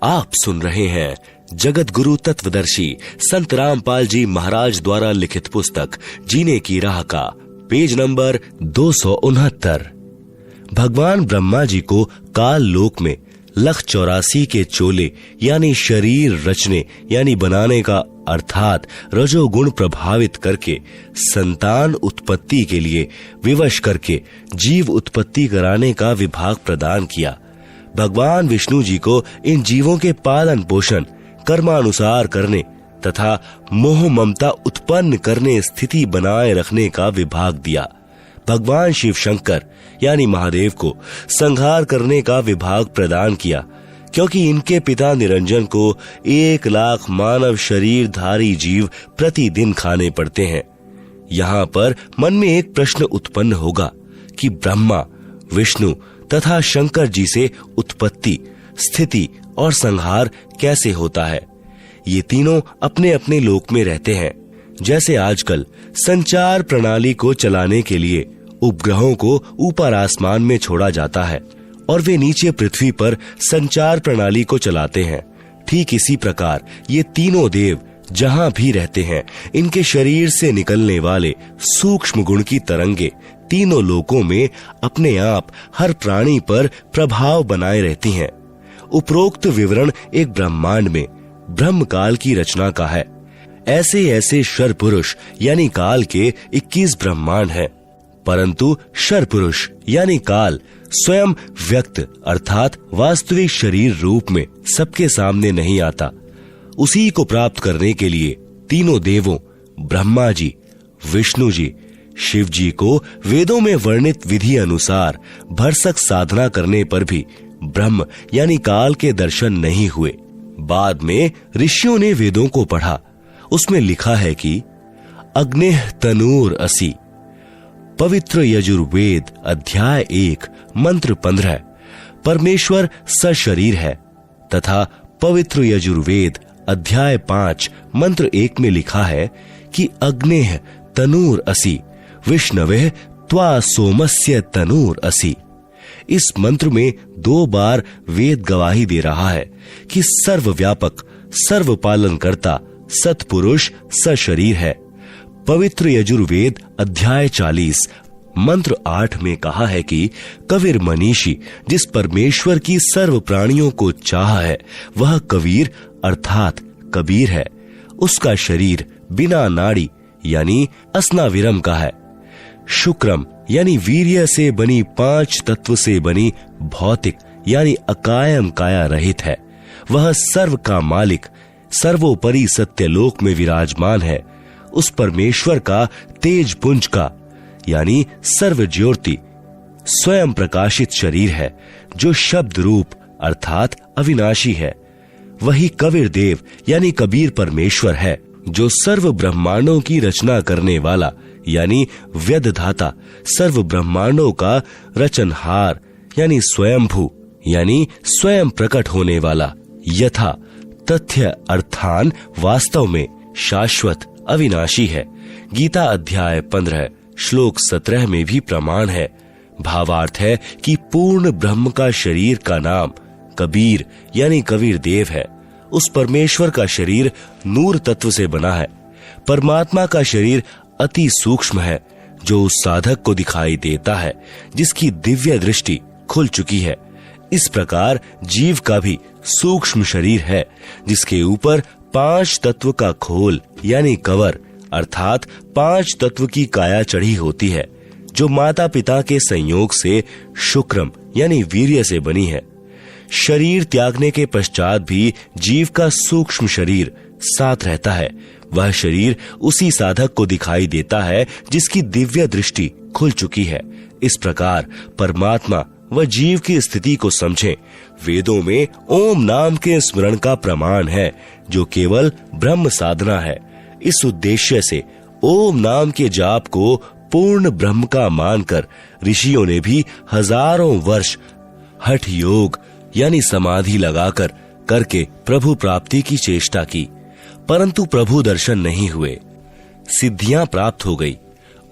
आप सुन रहे हैं जगत गुरु तत्वदर्शी संत रामपाल जी महाराज द्वारा लिखित पुस्तक जीने की राह का पेज नंबर 269। भगवान ब्रह्मा जी को काल लोक में 184 के चोले यानी शरीर रचने यानी बनाने का अर्थात रजोगुण प्रभावित करके संतान उत्पत्ति के लिए विवश करके जीव उत्पत्ति कराने का विभाग प्रदान किया। भगवान विष्णु जी को इन जीवों के पालन पोषण कर्मानुसार करने तथा मोह ममता उत्पन्न करने स्थिति बनाए रखने का विभाग दिया। भगवान शिव शंकर यानी महादेव को संहार करने का विभाग प्रदान किया, क्योंकि इनके पिता निरंजन को 1 लाख मानव शरीरधारी जीव प्रतिदिन खाने पड़ते हैं। यहाँ पर मन में एक प्रश्न उत्पन्न होगा कि ब्रह्मा, विष्णु तथा शंकर जी से उत्पत्ति, स्थिति और संहार कैसे होता है। ये तीनों अपने अपने लोक में रहते हैं। जैसे आजकल संचार प्रणाली को चलाने के लिए उपग्रहों को ऊपर आसमान में छोड़ा जाता है और वे नीचे पृथ्वी पर संचार प्रणाली को चलाते हैं, ठीक इसी प्रकार ये तीनों देव जहाँ भी रहते हैं, इनके शरीर से निकलने वाले सूक्ष्म गुण की तरंगे तीनों लोकों में अपने आप हर प्राणी पर प्रभाव बनाए रहती हैं। उपरोक्त विवरण एक ब्रह्मांड में ब्रह्म काल की रचना का है। ऐसे ऐसे शर पुरुष यानी काल के 21 ब्रह्मांड हैं, परंतु शर पुरुष यानी काल स्वयं व्यक्त अर्थात वास्तविक शरीर रूप में सबके सामने नहीं आता। उसी को प्राप्त करने के लिए तीनों देवों ब्रह्मा जी, विष्णु जी, शिव जी को वेदों में वर्णित विधि अनुसार भरसक साधना करने पर भी ब्रह्म यानी काल के दर्शन नहीं हुए। बाद में ऋषियों ने वेदों को पढ़ा। उसमें लिखा है कि अग्निः तनूर असि, पवित्र यजुर्वेद अध्याय 1 मंत्र 15 परमेश्वर सशरीर है, तथा पवित्र यजुर्वेद अध्याय 5 मंत्र 1 में लिखा है कि अग्निः तनूर असि विष्णवे त्वा सोमस्य तनूर असि। इस मंत्र में 2 बार वेद गवाही दे रहा है कि सर्वव्यापक सर्व पालन करता सत्पुरुष सशरीर है। पवित्र यजुर्वेद अध्याय 40 मंत्र 8 में कहा है कि कबीर मनीषी जिस परमेश्वर की सर्व प्राणियों को चाह है वह कबीर अर्थात कबीर है। उसका शरीर बिना नाड़ी यानी अस्नाविरम का है। शुक्रम यानी वीर्य से बनी 5 तत्व से बनी भौतिक यानी अकायम काया रहित है। वह सर्व का मालिक सर्वोपरि सत्यलोक में विराजमान है। उस परमेश्वर का तेज पुंज का यानी सर्व ज्योति स्वयं प्रकाशित शरीर है, जो शब्द रूप अर्थात अविनाशी है। वही कबीर देव यानी कबीर परमेश्वर है, जो सर्व ब्रह्मांडों की रचना करने वाला यानी व्यदधाता, सर्व ब्रह्मांडों का रचनहार यानी स्वयंभू यानी स्वयं प्रकट होने वाला, यथा तथ्य अर्थान वास्तव में शाश्वत अविनाशी है। गीता अध्याय 15 श्लोक 17 में भी प्रमाण है। भावार्थ है कि पूर्ण ब्रह्म का शरीर का नाम कबीर यानी कबीर देव है। उस परमेश्वर का शरीर नूर तत्व से बना है। परमात्मा का शरीर अति सूक्ष्म है, जो उस साधक को दिखाई देता है जिसकी दिव्य दृष्टि खुल चुकी है। इस प्रकार जीव का भी सूक्ष्म शरीर है, जिसके ऊपर 5 तत्व का खोल यानी कवर अर्थात 5 तत्व की काया चढ़ी होती है, जो माता पिता के संयोग से शुक्रम यानी वीर्य से बनी है। शरीर त्यागने के पश्चात भी जीव का सूक्ष्म शरीर साथ रहता है। वह शरीर उसी साधक को दिखाई देता है जिसकी दिव्य दृष्टि खुल चुकी है। इस प्रकार परमात्मा व जीव की स्थिति को समझें। वेदों में ओम नाम के स्मरण का प्रमाण है, जो केवल ब्रह्म साधना है। इस उद्देश्य से ओम नाम के जाप को पूर्ण ब्रह्म का मानकर ऋषियों ने भी हजारों वर्ष हठ योग यानी समाधि लगाकर करके प्रभु प्राप्ति की चेष्टा की, परंतु प्रभु दर्शन नहीं हुए। सिद्धियां प्राप्त हो गई।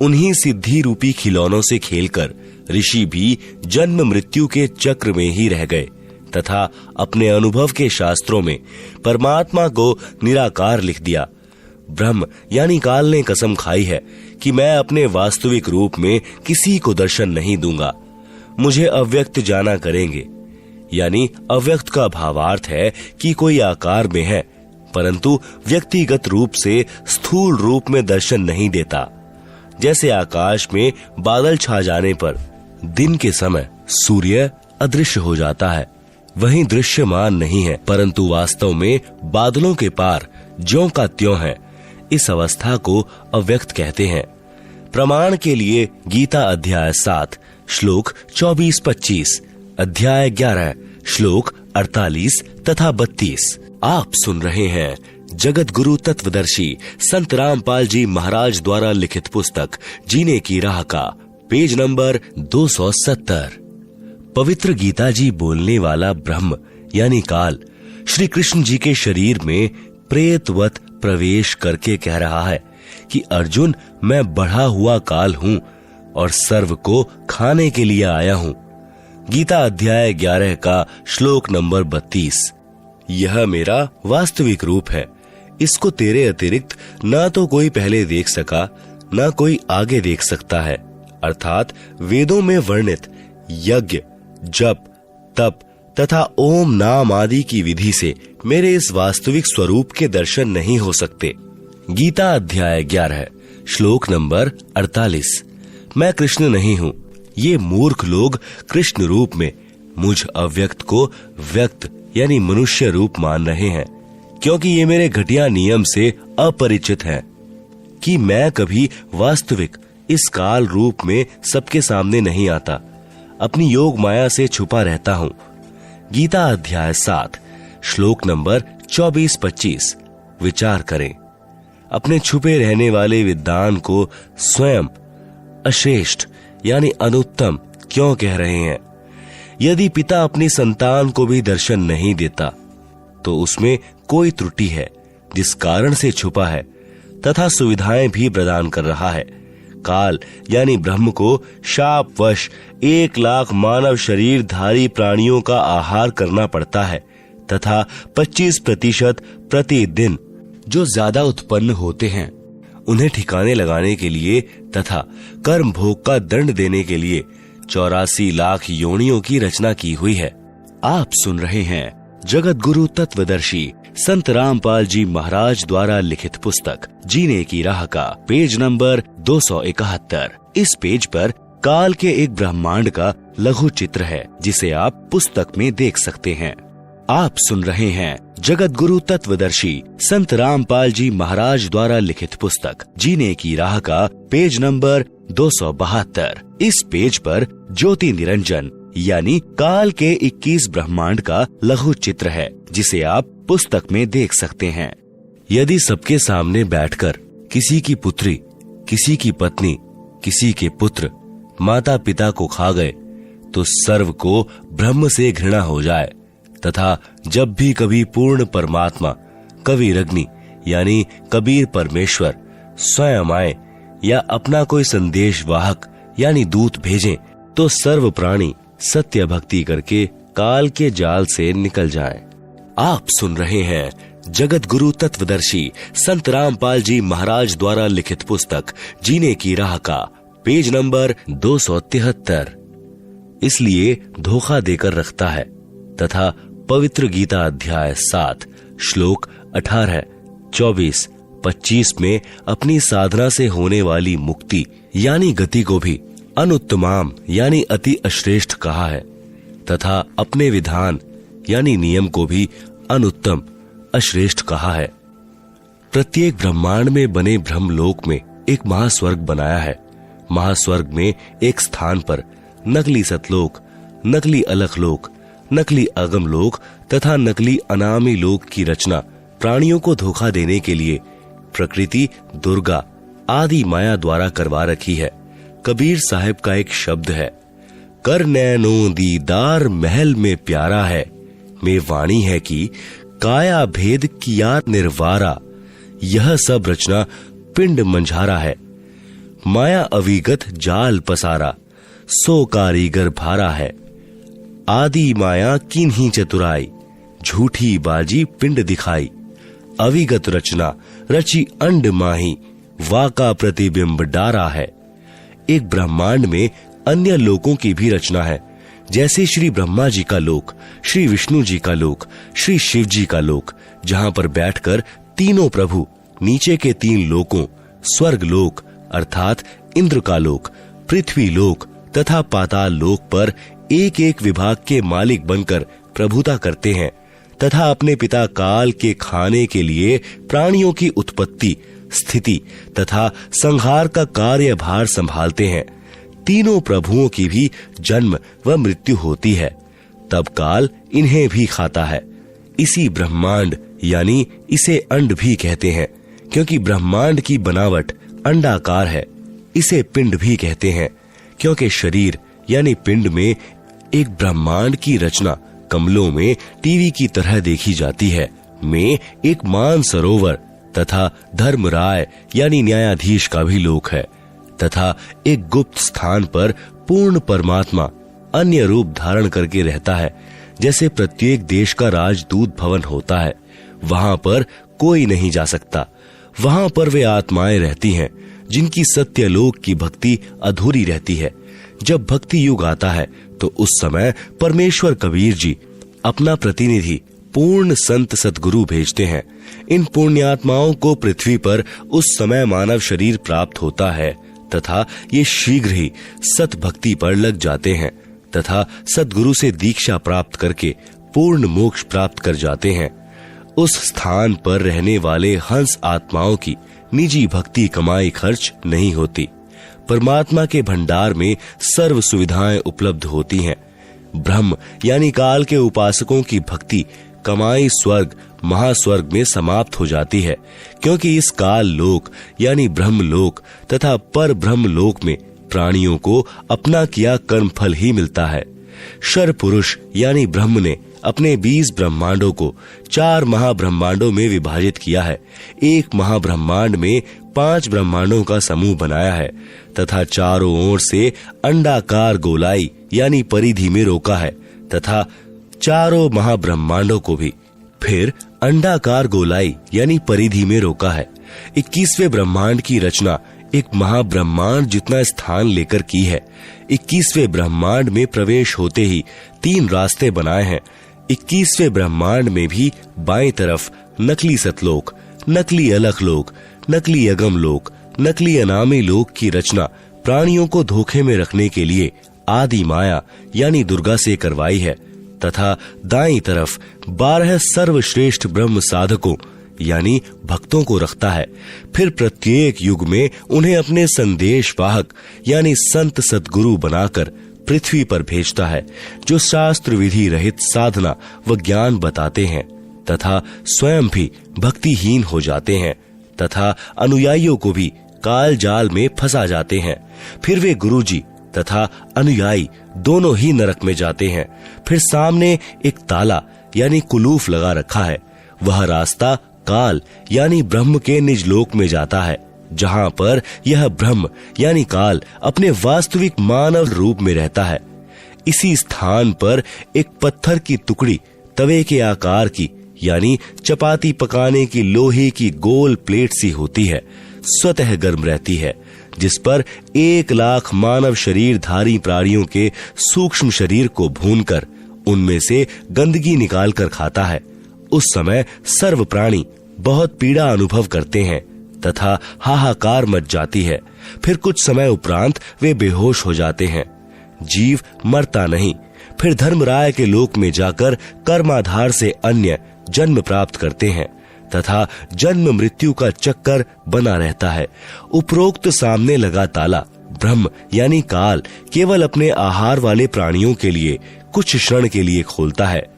उन्हीं सिद्धि रूपी खिलौनों से खेलकर ऋषि भी जन्म मृत्यु के चक्र में ही रह गए। तथा अपने अनुभव के शास्त्रों में परमात्मा को निराकार लिख दिया। ब्रह्म यानी काल ने कसम खाई है कि मैं अपने वास्तविक रूप में किसी को दर्शन नहीं दूंगा, मुझे अव्यक्त जाना करेंगे। यानी अव्यक्त का भावार्थ है कि कोई आकार में है परंतु व्यक्तिगत रूप से स्थूल रूप में दर्शन नहीं देता। जैसे आकाश में बादल छा जाने पर दिन के समय सूर्य अदृश्य हो जाता है, वहीं दृश्यमान नहीं है परंतु वास्तव में बादलों के पार ज्यों का त्यों है। इस अवस्था को अव्यक्त कहते हैं। प्रमाण के लिए गीता अध्याय 7 श्लोक 24-25, अध्याय 11 श्लोक 48 तथा 32। आप सुन रहे हैं जगत गुरु तत्वदर्शी संत रामपाल जी महाराज द्वारा लिखित पुस्तक जीने की राह का पेज नंबर 270। पवित्र गीता जी बोलने वाला ब्रह्म यानी काल श्री कृष्ण जी के शरीर में प्रेतवत प्रवेश करके कह रहा है कि अर्जुन, मैं बढ़ा हुआ काल हूँ और सर्व को खाने के लिए आया हूँ। गीता अध्याय 11 का श्लोक नंबर 32। यह मेरा वास्तविक रूप है, इसको तेरे अतिरिक्त न तो कोई पहले देख सका न कोई आगे देख सकता है। अर्थात वेदों में वर्णित यज्ञ, जप, तप तथा ओम नाम आदि की विधि से मेरे इस वास्तविक स्वरूप के दर्शन नहीं हो सकते। गीता अध्याय 11 श्लोक नंबर 48। मैं कृष्ण नहीं हूँ, ये मूर्ख लोग कृष्ण रूप में मुझ अव्यक्त को व्यक्त यानी मनुष्य रूप मान रहे हैं, क्योंकि ये मेरे घटिया नियम से अपरिचित हैं कि मैं कभी वास्तविक इस काल रूप में सबके सामने नहीं आता, अपनी योग माया से छुपा रहता हूँ। गीता अध्याय 7 श्लोक नंबर 24-25। विचार करें, अपने छुपे रहने वाले विद्वान को स्वयं अश्रेष्ठ यानी अनुत्तम क्यों कह रहे हैं? यदि पिता अपनी संतान को भी दर्शन नहीं देता तो उसमें कोई त्रुटि है जिस कारण से छुपा है तथा सुविधाएं भी प्रदान कर रहा है। काल यानी ब्रह्म को शापवश 1,00,000 मानव शरीरधारी प्राणियों का आहार करना पड़ता है तथा 25% प्रतिदिन जो ज्यादा उत्पन्न होते हैं उन्हें ठिकाने लगाने के लिए तथा कर्म भोग का दंड देने के लिए 84 लाख योनियों की रचना की हुई है। आप सुन रहे हैं जगत गुरु तत्वदर्शी संत रामपाल जी महाराज द्वारा लिखित पुस्तक जीने की राह का पेज नंबर 271। इस पेज पर काल के एक ब्रह्मांड का लघु चित्र है जिसे आप पुस्तक में देख सकते हैं। आप सुन रहे हैं जगत गुरु तत्वदर्शी संत रामपाल जी महाराज द्वारा लिखित पुस्तक जीने की राह का पेज नंबर 272। इस पेज पर ज्योति निरंजन यानी काल के 21 ब्रह्मांड का लघु चित्र है जिसे आप पुस्तक में देख सकते हैं। यदि सबके सामने बैठकर किसी की पुत्री, किसी की पत्नी, किसी के पुत्र माता पिता को खा गए तो सर्व को ब्रह्म से घृणा हो जाए तथा जब भी कभी पूर्ण परमात्मा कविरग्नि यानी कबीर परमेश्वर स्वयं आए या अपना कोई संदेश वाहक यानी दूत भेजें तो सर्व प्राणी सत्य भक्ति करके काल के जाल से निकल जाएं। आप सुन रहे हैं जगत गुरु तत्वदर्शी संत रामपाल जी महाराज द्वारा लिखित पुस्तक जीने की राह का पेज नंबर 273। इसलिए धोखा देकर रखता है तथा पवित्र गीता अध्याय 7 श्लोक 18, 24, 25 में अपनी साधना से होने वाली मुक्ति यानी गति को भी अनुत्तमाम यानी अति अश्रेष्ठ कहा है तथा अपने विधान यानी नियम को भी अनुत्तम अश्रेष्ठ कहा है। प्रत्येक ब्रह्मांड में बने ब्रह्मलोक में एक महास्वर्ग बनाया है। महास्वर्ग में एक स्थान पर नकली सतलोक, नकली अलखलोक, नकली अगमलोक तथा नकली अनामी लोक की रचना प्राणियों को धोखा देने के लिए प्रकृति, दुर्गा आदि माया द्वारा करवा रखी है। कबीर साहब का एक शब्द है, कर नैनो दीदार महल में प्यारा है, में वाणी है कि काया भेद किया निर्वारा। यह सब रचना पिंड मंझारा है, माया अविगत जाल पसारा, सो कारीगर भारा है। आदि माया कीन्ही चतुराई, झूठी बाजी पिंड दिखाई, अविगत रचना रची अंड माही, वाका प्रतिबिंब डारा है। एक ब्रह्मांड में अन्य लोकों की भी रचना है, जैसे श्री ब्रह्मा जी का लोक, श्री विष्णु जी का लोक, श्री शिव जी का लोक, जहां पर बैठकर तीनों प्रभु नीचे के 3 लोकों स्वर्ग लोक अर्थात इंद्र का लोक, पृथ्वी लोक तथा पाताल लोक पर एक एक विभाग के मालिक बनकर प्रभुता करते हैं तथा अपने पिता काल के खाने के लिए प्राणियों की उत्पत्ति, स्थिति तथा संहार का कार्यभार संभालते हैं। तीनों प्रभुओं की भी जन्म व मृत्यु होती है, तब काल इन्हें भी खाता है। इसी ब्रह्मांड यानी इसे अंड भी कहते हैं, क्योंकि ब्रह्मांड की बनावट अंडाकार है। इसे पिंड भी कहते हैं, क्योंकि शरीर यानी पिंड में एक ब्रह्मांड की रचना कमलों में टीवी की तरह देखी जाती है, में एक मान सरोवर तथा धर्मराय यानी न्यायाधीश का भी लोक है, तथा एक गुप्त स्थान पर पूर्ण परमात्मा अन्य रूप धारण करके रहता है। जैसे प्रत्येक देश का राजदूत भवन होता है, वहां पर कोई नहीं जा सकता। वहां पर वे आत्माएं रहती हैं जिनकी सत्यलोक की भक्ति अधूरी रहती है। जब भक्ति युग आता है तो उस समय परमेश्वर कबीर जी अपना प्रतिनिधि पूर्ण संत सतगुरु भेजते हैं। इन पुण्यात्माओं को पृथ्वी पर उस समय मानव शरीर प्राप्त होता है तथा ये शीघ्र ही सत भक्ति पर लग जाते हैं तथा सतगुरु से दीक्षा प्राप्त करके पूर्ण मोक्ष प्राप्त कर जाते हैं। उस स्थान पर रहने वाले हंस आत्माओं की निजी भक्ति कमाई खर्च नहीं होती। परमात्मा के भंडार में सर्व सुविधाएं उपलब्ध होती हैं। ब्रह्म यानी काल के उपासकों की भक्ति कमाई स्वर्ग महास्वर्ग में समाप्त हो जाती है, क्योंकि इस काल लोक यानी ब्रह्म लोक तथा पर ब्रह्म लोक में प्राणियों को अपना किया कर्म फल ही मिलता है। शर पुरुष यानी ब्रह्म ने अपने 20 ब्रह्मांडों को 4 महाब्रह्मांडों में विभाजित किया है। एक महाब्रह्मांड में 5 ब्रह्मांडों का समूह बनाया है तथा चारों ओर से अंडाकार गोलाई यानी परिधि में रोका है तथा चारों महाब्रह्मांडों को भी फिर अंडाकार गोलाई यानी परिधि में रोका है। 21वें ब्रह्मांड की रचना एक महाब्रह्मांड जितना स्थान लेकर की है। 21वें ब्रह्मांड में प्रवेश होते ही 3 रास्ते बनाए हैं। 21वें ब्रह्मांड में भी बाएं तरफ नकली सतलोक, नकली अलख लोक, नकली अगम लोक, नकली अनामी लोक की रचना प्राणियों को धोखे में रखने के लिए आदि माया यानी दुर्गा से करवाई है तथा दाईं तरफ 12 सर्वश्रेष्ठ ब्रह्म साधकों यानी भक्तों को रखता है। फिर प्रत्येक युग में उन्हें अपने संदेश वाहक यानी संत सतगुरु बनाकर पृथ्वी पर भेजता है, जो शास्त्र विधि रहित साधना व ज्ञान बताते हैं तथा स्वयं भी भक्तिहीन हो जाते हैं तथा अनुयायियों को भी काल जाल में फंसा जाते हैं। फिर वे गुरुजी तथा अनुयायी दोनों ही नरक में जाते हैं। फिर सामने एक ताला यानी कुलूफ लगा रखा है। वह रास्ता काल यानी ब्रह्म के निज लोक में जाता है, जहां पर यह ब्रह्म यानी काल अपने वास्तविक मानव रूप में रहता है। इसी स्थान पर एक पत्थर की टुकड़ी तवे के आकार की यानी चपाती पकाने की लोहे की गोल प्लेट सी होती है, स्वतः गर्म रहती है, जिस पर 1 लाख मानव शरीरधारी प्राणियों के सूक्ष्म शरीर को भूनकर उनमें से गंदगी निकालकर खाता है। उस समय सर्व प्राणी बहुत पीड़ा अनुभव करते हैं तथा हाहाकार मच जाती है। फिर कुछ समय उपरांत वे बेहोश हो जाते हैं। जीव मरता नहीं, फिर धर्मराय के लोक में जाकर कर्माधार से अन्य जन्म प्राप्त करते हैं तथा जन्म मृत्यु का चक्कर बना रहता है। उपरोक्त सामने लगा ताला ब्रह्म यानी काल केवल अपने आहार वाले प्राणियों के लिए कुछ क्षण के लिए खोलता है।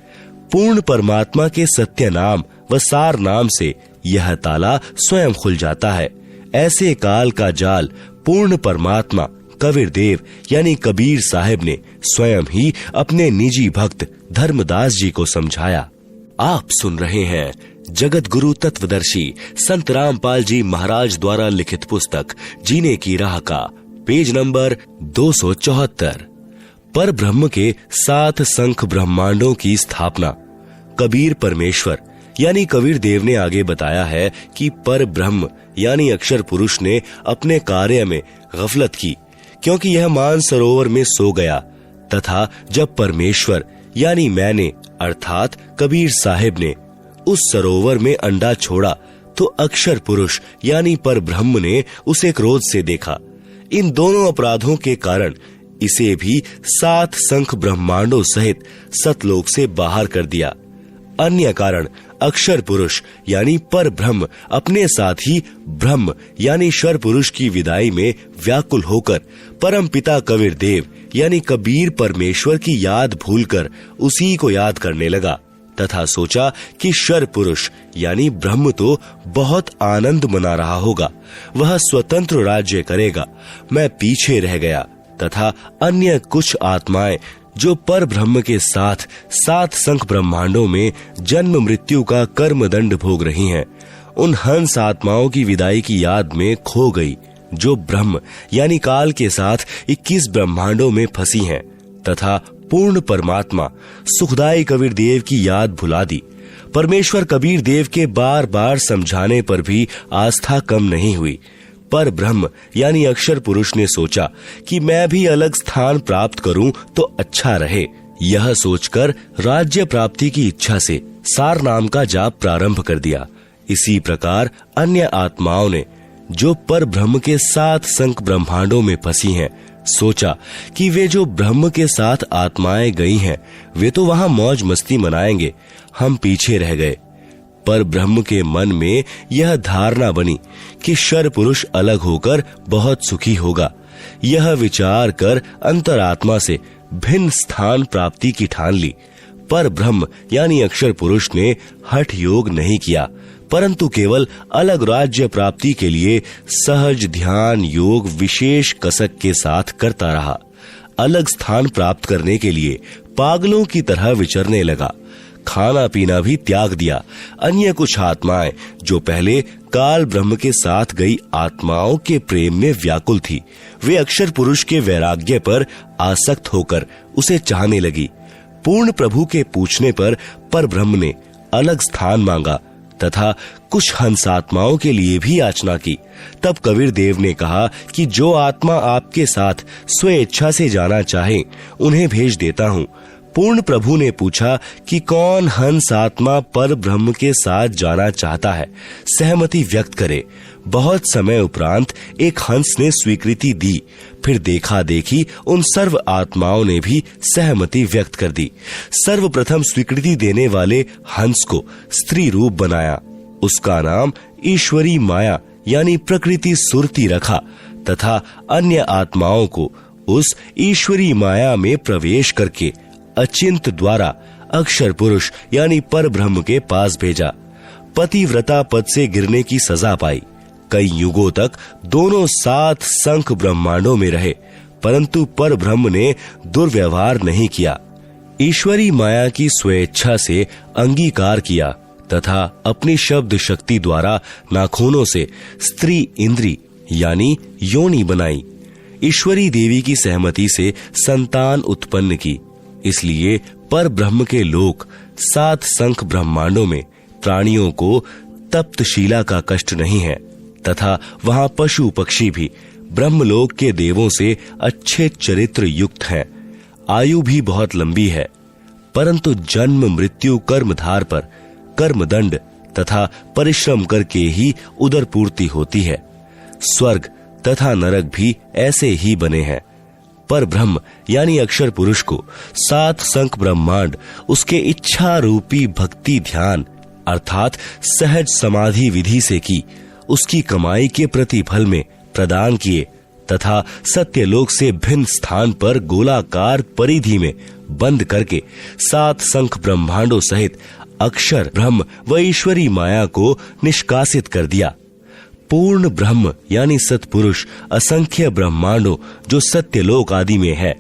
पूर्ण परमात्मा के सत्य नाम व सार नाम से यह ताला स्वयं खुल जाता है। ऐसे काल का जाल पूर्ण परमात्मा कबीर देव यानी कबीर साहिब ने स्वयं ही अपने निजी भक्त धर्मदास जी को समझाया। आप सुन रहे हैं जगत गुरु तत्वदर्शी संत रामपाल जी महाराज द्वारा लिखित पुस्तक जीने की राह का पेज नंबर 274। पर ब्रह्म के 7 संख ब्रह्मांडों की स्थापना कबीर परमेश्वर यानी कबीर देव ने आगे बताया है कि पर ब्रह्म यानी अक्षर पुरुष ने अपने कार्य में गफलत की, क्योंकि यह मानसरोवर में सो गया, तथा जब परमेश्वर यानी मैंने अर्थात कबीर साहिब ने उस सरोवर में अंडा छोड़ा तो अक्षर पुरुष यानी पर ब्रह्म ने उसे क्रोध से देखा। इन दोनों अपराधों के कारण इसे भी 7 संख ब्रह्मांडों सहित सतलोक से बाहर कर दिया। अन्य कारण अक्षर पुरुष यानी पर ब्रह्म अपने साथ ही ब्रह्म यानी शर पुरुष की विदाई में व्याकुल होकर परम पिता कबीर देव यानी कबीर परमेश्वर की याद भूलकर उसी को याद करने लगा, तथा सोचा कि शर पुरुष यानी ब्रह्म तो बहुत आनंद मना रहा होगा, वह स्वतंत्र राज्य करेगा, मैं पीछे रह गया। तथा अन्य कुछ आत्माएं जो पर ब्रह्म के साथ 7 संख ब्रह्मांडों में जन्म मृत्यु का कर्म दंड भोग रही हैं, उन हंस आत्माओं की विदाई की याद में खो गई, जो ब्रह्म यानी काल के साथ 21 ब्रह्मांडों में फंसी हैं, तथा पूर्ण परमात्मा सुखदाई कबीर देव की याद भुला दी। परमेश्वर कबीर देव के बार बार समझाने पर भी आस्था कम नहीं हुई। पर ब्रह्म यानी अक्षर पुरुष ने सोचा कि मैं भी अलग स्थान प्राप्त करूं तो अच्छा रहे। यह सोचकर राज्य प्राप्ति की इच्छा से सार नाम का जाप प्रारंभ कर दिया। इसी प्रकार अन्य आत्माओं ने जो पर ब्रह्म के 7 संख ब्रह्मांडों में फंसी हैं, सोचा कि वे जो ब्रह्म के साथ आत्माएं गई हैं, वे तो वहां मौज मस्ती मनाएंगे, हम पीछे रह गए। पर ब्रह्म के मन में यह धारणा बनी कि शर पुरुष अलग होकर बहुत सुखी होगा। यह विचार कर अंतरात्मा से भिन्न स्थान प्राप्ति की ठान ली। पर ब्रह्म यानी अक्षर पुरुष ने हठ योग नहीं किया, परंतु केवल अलग राज्य प्राप्ति के लिए सहज ध्यान योग विशेष कसक के साथ करता रहा। अलग स्थान प्राप्त करने के लिए पागलों की तरह विचरने लगा। खाना पीना भी त्याग दिया। अन्य कुछ आत्माएं जो पहले काल ब्रह्म के साथ गई आत्माओं के प्रेम में व्याकुल थी, वे अक्षर पुरुष के वैराग्य पर आसक्त होकर उसे चाहने लगी। पूर्ण प्रभु के पूछने पर ब्रह्म ने अलग स्थान मांगा तथा कुछ हंस आत्माओं के लिए भी याचना की। तब कबीर देव ने कहा कि जो आत्मा आपके साथ स्वेच्छा से जाना चाहे उन्हें भेज देता हूँ। पूर्ण प्रभु ने पूछा कि कौन हंस आत्मा पर ब्रह्म के साथ जाना चाहता है, सहमति व्यक्त करे। बहुत समय उपरांत एक हंस ने स्वीकृति दी। फिर देखा देखी उन सर्व आत्माओं ने भी सहमति व्यक्त कर दी। सर्वप्रथम स्वीकृति देने वाले हंस को स्त्री रूप बनाया। उसका नाम ईश्वरी माया यानी प्रकृति सुरती रखा तथा अन्य आत्माओं को उस ईश्वरी माया में प्रवेश करके अचिंत द्वारा अक्षर पुरुष यानी पर ब्रह्म के पास भेजा। पतिव्रता पद से गिरने की सजा पाई। कई युगों तक दोनों 7 संख ब्रह्मांडों में रहे, परंतु पर ब्रह्म ने दुर्व्यवहार नहीं किया। ईश्वरी माया की स्वेच्छा से अंगीकार किया तथा अपनी शब्द शक्ति द्वारा नाखूनों से स्त्री इंद्री यानी योनि बनाई। ईश्वरी देवी की सहमति से संतान उत्पन्न की। इसलिए पर ब्रह्म के लोक 7 संख ब्रह्मांडों में प्राणियों को तप्तशीला का कष्ट नहीं है तथा वहां पशु पक्षी भी ब्रह्मलोक के देवों से अच्छे चरित्र युक्त हैं। आयु भी बहुत लंबी है, परंतु जन्म मृत्यु कर्मधार पर कर्मदंड तथा परिश्रम करके ही उदर पूर्ति होती है। स्वर्ग तथा नरक भी ऐसे ही बने हैं। पर ब्रह्म यानी अक्षर पुरुष को 7 संख ब्रह्मांड उसके इच्छा रूपी भक्ति ध्यान अर्थात सहज समाधि विधि से की उसकी कमाई के प्रतिफल में प्रदान किए तथा सत्यलोक से भिन्न स्थान पर गोलाकार परिधि में बंद करके 7 संख ब्रह्मांडों सहित अक्षर ब्रह्म व ईश्वरी माया को निष्कासित कर दिया। पूर्ण ब्रह्म यानी सतपुरुष असंख्य ब्रह्मांडों जो सत्यलोक आदि में है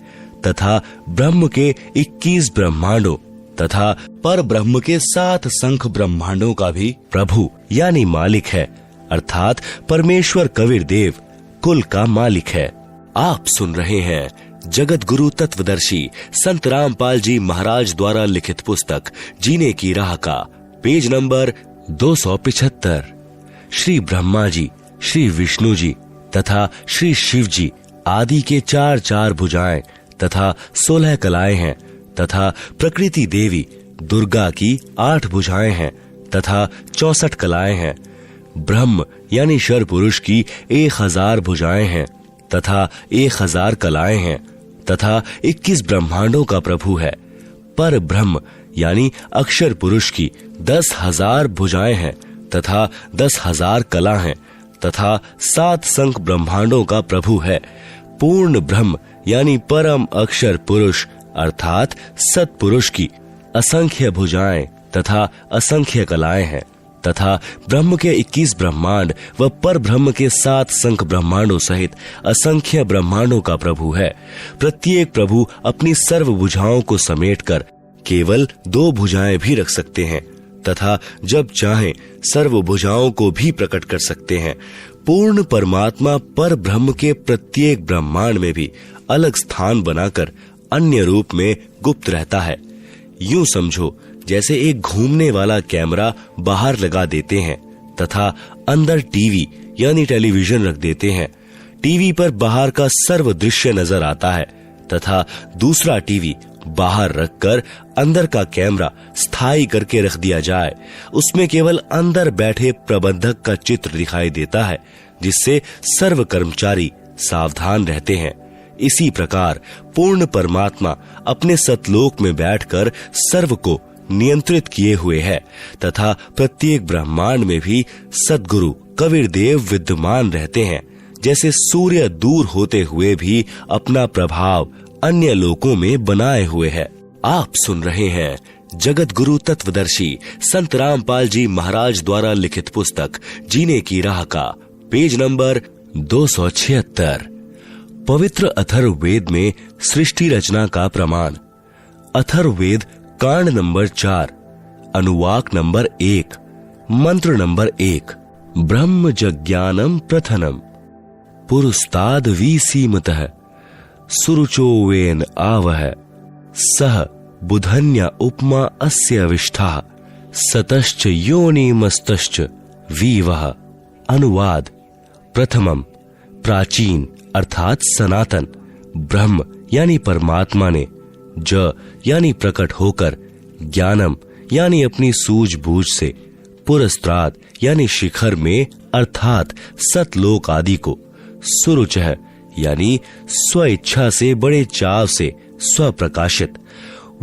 तथा ब्रह्म के 21 ब्रह्मांडों तथा पर ब्रह्म के 7 संख ब्रह्मांडों का भी प्रभु यानी मालिक है, अर्थात परमेश्वर कबीर देव कुल का मालिक है। आप सुन रहे हैं जगत गुरु तत्वदर्शी संत रामपाल जी महाराज द्वारा लिखित पुस्तक जीने की राह का पेज नंबर 275। श्री ब्रह्मा जी, श्री विष्णु जी तथा श्री शिव जी आदि के 4 भुजाएं तथा 16 कलाएं हैं तथा प्रकृति देवी दुर्गा की 8 भुजाएं हैं तथा 64 कलाएं हैं। ब्रह्म यानी शर पुरुष की 1000 भुजाएं हैं तथा 1000 कलाएं हैं तथा 21 ब्रह्मांडों का प्रभु है। पर ब्रह्म यानी अक्षर पुरुष की 10,000 भुजाएं हैं तथा 10,000 कला हैं तथा 7 संख ब्रह्मांडों का प्रभु है। पूर्ण ब्रह्म यानी परम अक्षर पुरुष अर्थात सत्पुरुष की असंख्य भुजाएं तथा असंख्य कलाएं हैं तथा ब्रह्म के 21 ब्रह्मांड व पर ब्रह्म के 7 संख ब्रह्मांडों सहित असंख्य ब्रह्मांडों का प्रभु है। प्रत्येक प्रभु अपनी सर्व भुजाओं को समेटकर केवल 2 भुजाएं भी रख सकते हैं तथा जब चाहें सर्व भुजाओं को भी प्रकट कर सकते हैं। पूर्ण परमात्मा पर ब्रह्म के प्रत्येक ब्रह्मांड में भी अलग स्थान बनाकर अन्य रूप में गुप्त रहता है। यूं समझो जैसे एक घूमने वाला कैमरा बाहर लगा देते हैं तथा अंदर टीवी यानी टेलीविजन रख देते हैं। टीवी पर बाहर का सर्व दृश्य नजर आता है तथा दूसरा टीवी बाहर रखकर अंदर का कैमरा स्थायी करके रख दिया जाए। उसमें केवल अंदर बैठे प्रबंधक का चित्र दिखाई देता है जिससे सर्व कर्मचारी सावधान रहते हैं। इसी प्रकार पूर्ण परमात्मा अपने सतलोक में बैठकर सर्व को नियंत्रित किए हुए है तथा प्रत्येक ब्रह्मांड में भी सद्गुरु कबीर देव विद्यमान रहते हैं। जैसे सूर्य दूर होते हुए भी अपना प्रभाव अन्य लोकों में बनाए हुए है। आप सुन रहे हैं जगत गुरु तत्वदर्शी संत रामपाल जी महाराज द्वारा लिखित पुस्तक जीने की राह का पेज नंबर 276। पवित्र अथर्ववेद में सृष्टि रचना का प्रमाण। अथर्ववेद कांड नंबर 4 अनुवाक नंबर 1 मंत्र नंबर 1। ब्रह्म जज्ञानम प्रथनम पुरुस्ताद विसीमतः सुरुचोवेन आवह सह बुधन्य उपमा अस्य विष्ठा सतश्च योनिमस्तश्च वीवः। अनुवाद। प्रथमम प्राचीन अर्थात सनातन ब्रह्म यानी परमात्मा ने ज यानी प्रकट होकर ज्ञानम यानी अपनी सूझबूझ से पुरस्त्रात यानी शिखर में अर्थात सतलोक आदि को सुरुचः यानी स्व इच्छा से बड़े चाव से स्वप्रकाशित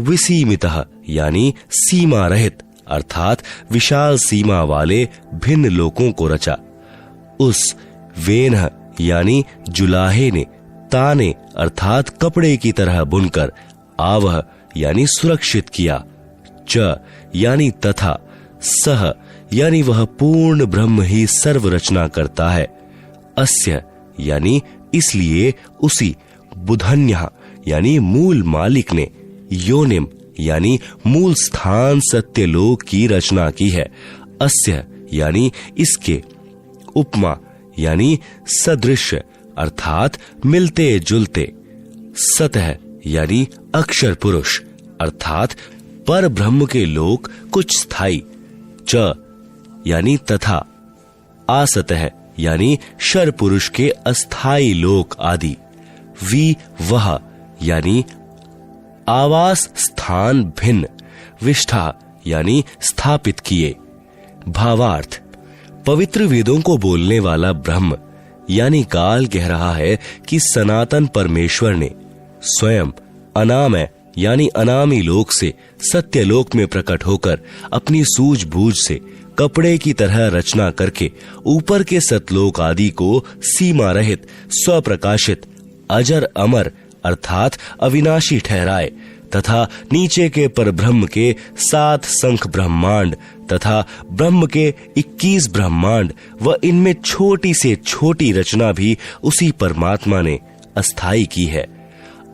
विसीमितः यानी सीमा रहित अर्थात विशाल सीमा वाले भिन्न लोकों को रचा। उस वेन यानी जुलाहे ने ताने अर्थात कपड़े की तरह बुनकर आवह यानी सुरक्षित किया। च यानी तथा सह यानी वह पूर्ण ब्रह्म ही सर्व रचना करता है। अस्य यानी इसलिए उसी बुधन्य यानी मूल मालिक ने योनिम यानी मूल स्थान सत्यलोक की रचना की है। अस्य यानी इसके उपमा यानी सदृश अर्थात मिलते जुलते। सतह यानी अक्षर पुरुष अर्थात पर ब्रह्म के लोक कुछ स्थायी। च यानी तथा। आसतः यानी शर पुरुष के अस्थाई लोक आदि। वी वह यानी आवास स्थान भिन्न। विष्ठा यानी स्थापित किए। भावार्थ। पवित्र वेदों को बोलने वाला ब्रह्म यानी काल कह रहा है कि सनातन परमेश्वर ने स्वयं अनामय यानी अनामी लोक से सत्यलोक में प्रकट होकर अपनी सूझबूझ से कपड़े की तरह रचना करके ऊपर के सतलोक आदि को सीमा रहित स्वप्रकाशित अजर अमर अर्थात अविनाशी ठहराए तथा नीचे के परब्रह्म के 7 संख ब्रह्मांड तथा ब्रह्म के 21 ब्रह्मांड व इनमें छोटी से छोटी रचना भी उसी परमात्मा ने अस्थाई की है।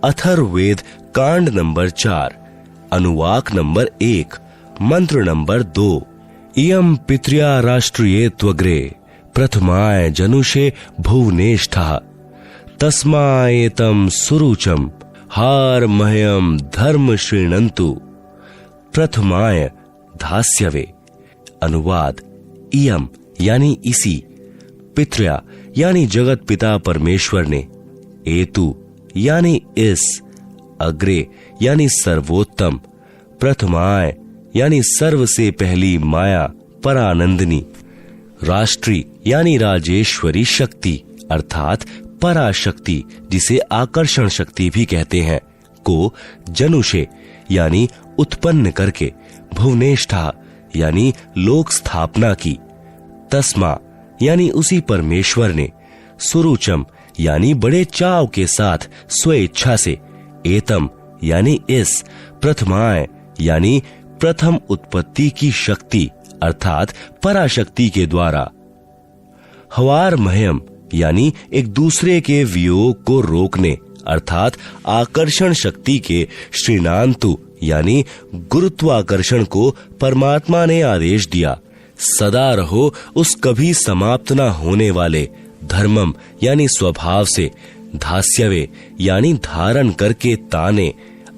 अथर्ववेद कांड नंबर 4 अनुवाक नंबर 1 मंत्र नंबर 2। इयं पित्र्या राष्ट्रिये त्वग्रे प्रथमाय जनुषे भुवनेष्ठः तस्माएतं सुरुचम हारमह्यं धर्म श्रीणन्तु प्रथमाय धास्यवे। अनुवाद, इयम यानी इसी, पितृया यानी जगत पिता परमेश्वर ने, एतु यानी इस, अग्रे यानी सर्वोत्तम, प्रथमाय यानी सर्व से पहली माया परानंदिनी, राष्ट्री यानी राजेश्वरी शक्ति अर्थात पराशक्ति जिसे आकर्षण शक्ति भी कहते हैं, को जनुषे यानी उत्पन्न करके, भुवनेष्ठा यानी लोक स्थापना की, तस्मा यानी उसी परमेश्वर ने, सुरुचम यानी बड़े चाव के साथ स्वेच्छा से, एतम यानी इस, प्रथमाय यानी प्रथम उत्पत्ति की शक्ति अर्थात पराशक्ति के द्वारा, हवारमह्यम यानी एक दूसरे के वियोग को रोकने अर्थात आकर्षण शक्ति के श्रीणान्तु यानी गुरुत्वाकर्षण को परमात्मा ने आदेश दिया, सदा रहो उस कभी समाप्त न होने वाले धर्मम यानी स्वभाव से, धास्यवे यानी धारण करके ताने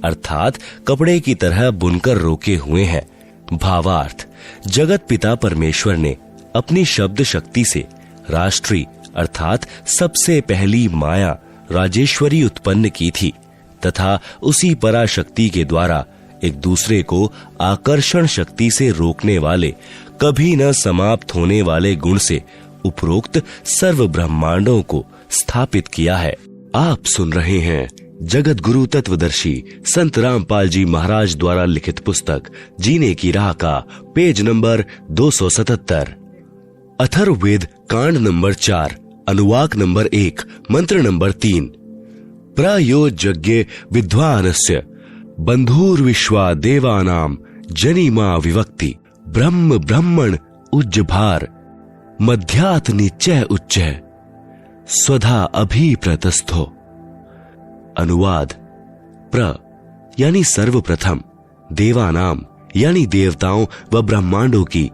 अर्थात कपड़े की तरह बुनकर रोके हुए हैं। भावार्थ, जगत पिता परमेश्वर ने अपनी शब्द शक्ति से राष्ट्री अर्थात सबसे पहली माया राजेश्वरी उत्पन्न की थी तथा उसी पराशक्ति के द्वारा एक दूसरे को आकर्षण शक्ति से रोकने वाले कभी न समाप्त होने वाले गुण से उपरोक्त सर्व ब्रह्मांडों को स्थापित किया है। आप सुन रहे हैं जगत गुरु तत्वदर्शी संत रामपाल जी महाराज द्वारा लिखित पुस्तक जीने की राह का पेज नंबर 277, अथर्ववेद कांड नंबर 4, अनुवाक नंबर 1, मंत्र नंबर 3। प्रयोज्य विद्वानस्य बंधुर्विश्वा देवानां जनिमा विवक्ति ब्रह्म ब्रह्मण उज्जभार मध्यात निश्चय उच्चय स्वधा अभिप्रतस्थो। अनुवाद, प्र यानी सर्वप्रथम, देवानाम यानी देवताओं व ब्रह्मांडों की,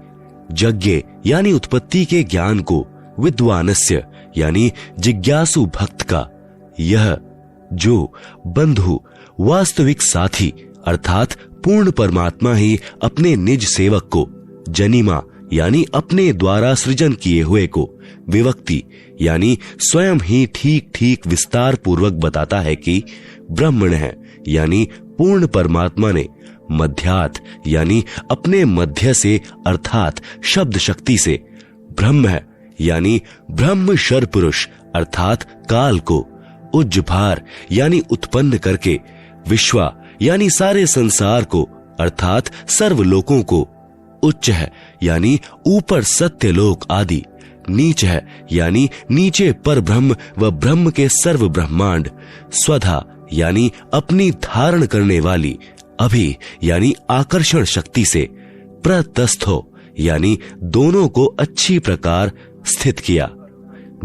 यज्ञ यानी उत्पत्ति के ज्ञान को, विद्वानस्य यानी जिज्ञासु भक्त का, यह जो बंधु वास्तविक साथी अर्थात पूर्ण परमात्मा ही अपने निज सेवक को, जनिमा यानी अपने द्वारा सृजन किए हुए को, विवक्ति यानी स्वयं ही ठीक ठीक विस्तार पूर्वक बताता है कि ब्रह्मण है यानी पूर्ण परमात्मा ने, मध्यात यानी अपने मध्य से अर्थात शब्द शक्ति से, ब्रह्म है यानी ब्रह्म शर पुरुष अर्थात काल को, उज्जभार यानी उत्पन्न करके, विश्वा यानी सारे संसार को अर्थात सर्व लोकों को, उच्च है यानी ऊपर सत्यलोक आदि, नीच है यानी नीचे पर ब्रह्म व ब्रह्म के सर्व ब्रह्मांड, स्वधा यानी अपनी धारण करने वाली, अभि यानी आकर्षण शक्ति से, प्रतस्थो यानी दोनों को अच्छी प्रकार स्थित किया।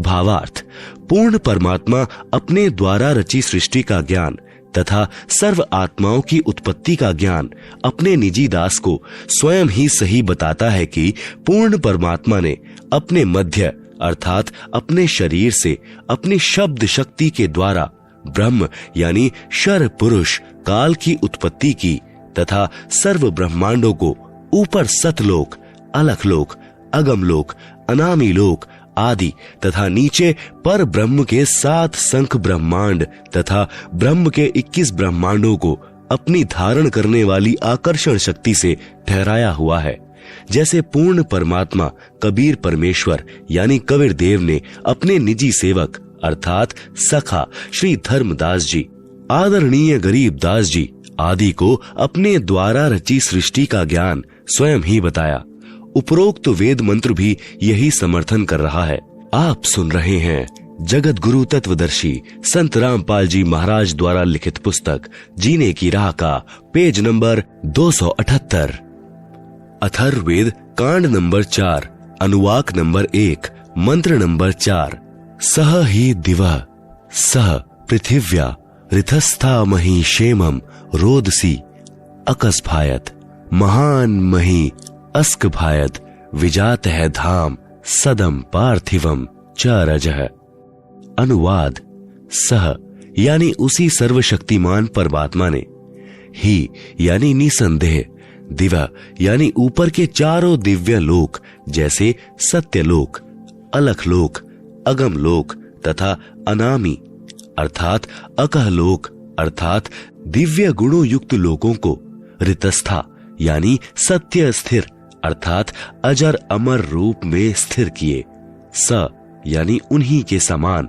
भावार्थ, पूर्ण परमात्मा अपने द्वारा रची सृष्टि का ज्ञान तथा सर्व आत्माओं की उत्पत्ति का ज्ञान अपने निजी दास को स्वयं ही सही बताता है कि पूर्ण परमात्मा ने अपने मध्य अर्थात अपने शरीर से अपनी शब्द शक्ति के द्वारा ब्रह्म यानी शर पुरुष काल की उत्पत्ति की तथा सर्व ब्रह्मांडों को ऊपर सतलोक, अलखलोक, अगमलोक, अनामी लोक आदि तथा नीचे पर ब्रह्म के 7 संख ब्रह्मांड तथा ब्रह्म के 21 ब्रह्मांडों को अपनी धारण करने वाली आकर्षण शक्ति से ठहराया हुआ है। जैसे पूर्ण परमात्मा कबीर परमेश्वर यानी कबीर देव ने अपने निजी सेवक अर्थात सखा श्री धर्मदास जी, आदरणीय गरीबदास जी आदि को अपने द्वारा रची सृष्टि का ज्ञान स्वयं ही बताया। उपरोक्त वेद मंत्र भी यही समर्थन कर रहा है। आप सुन रहे हैं जगत गुरु तत्वदर्शी संत रामपाल जी महाराज द्वारा लिखित पुस्तक जीने की राह का पेज नंबर 278, अथर्ववेद कांड नंबर 4, अनुवाक नंबर 1, मंत्र नंबर 4। सह ही दिवा सह पृथिव्या ऋतस्था मही क्षेमम रोदसी अकस्भायत महान मही अस्क भायत विजात है धाम सदम पार्थिवम च रजः। अनुवाद, सह यानी उसी सर्वशक्तिमान परमात्मा ने, ही यानी निसंदेह, दिव्य यानी ऊपर के चारों दिव्य लोक जैसे सत्यलोक, अलख लोक, अगम लोक तथा अनामी अर्थात अकह लोक अर्थात दिव्य गुणों युक्त लोकों को ऋतस्था यानी सत्य स्थिर अर्थात अजर अमर रूप में स्थिर किए। स यानी उन्हीं के समान,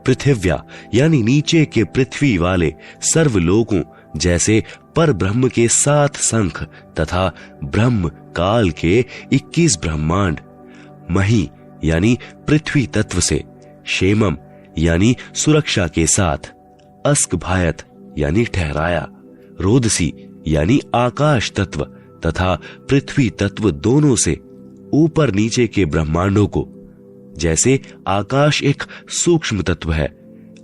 पृथिव्या यानी नीचे के पृथ्वी वाले सर्वलोकों जैसे पर ब्रह्म के 7 शंख तथा ब्रह्म काल के 21 ब्रह्मांड, मही यानी पृथ्वी तत्व से, क्षेमम यानी सुरक्षा के साथ, अस्क भायत यानी ठहराया, रोदसी यानी आकाश तत्व तथा पृथ्वी तत्व दोनों से ऊपर नीचे के ब्रह्मांडों को, जैसे आकाश एक सूक्ष्म तत्व है,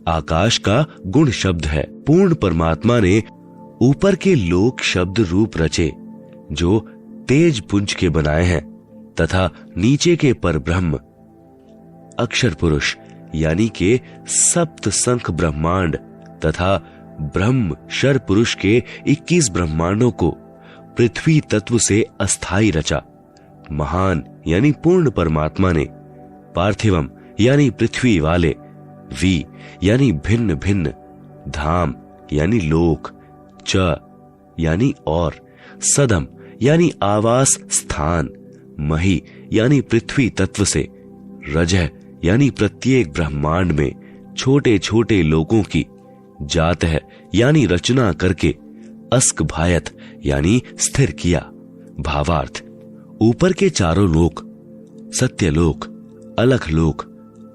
आकाश का गुण शब्द है। पूर्ण परमात्मा ने ऊपर के लोक शब्द रूप रचे जो तेज पुंज के बनाए हैं तथा नीचे के पर ब्रह्म अक्षर पुरुष यानी के सप्त शंख ब्रह्मांड तथा ब्रह्म शर पुरुष के 21 ब्रह्मांडों को पृथ्वी तत्व से अस्थाई रचा। महान यानी पूर्ण परमात्मा ने पार्थिवम यानी पृथ्वी वाले, वी यानी भिन्न भिन्न, धाम यानी लोक, च यानी और, सदम यानी आवास स्थान, मही यानी पृथ्वी तत्व से, रजह यानी प्रत्येक ब्रह्मांड में छोटे छोटे लोकों की, जात है यानी रचना करके, अस्क भायत यानी स्थिर किया। भावार्थ, ऊपर के चारों लोक, सत्यलोक, अलख लोक,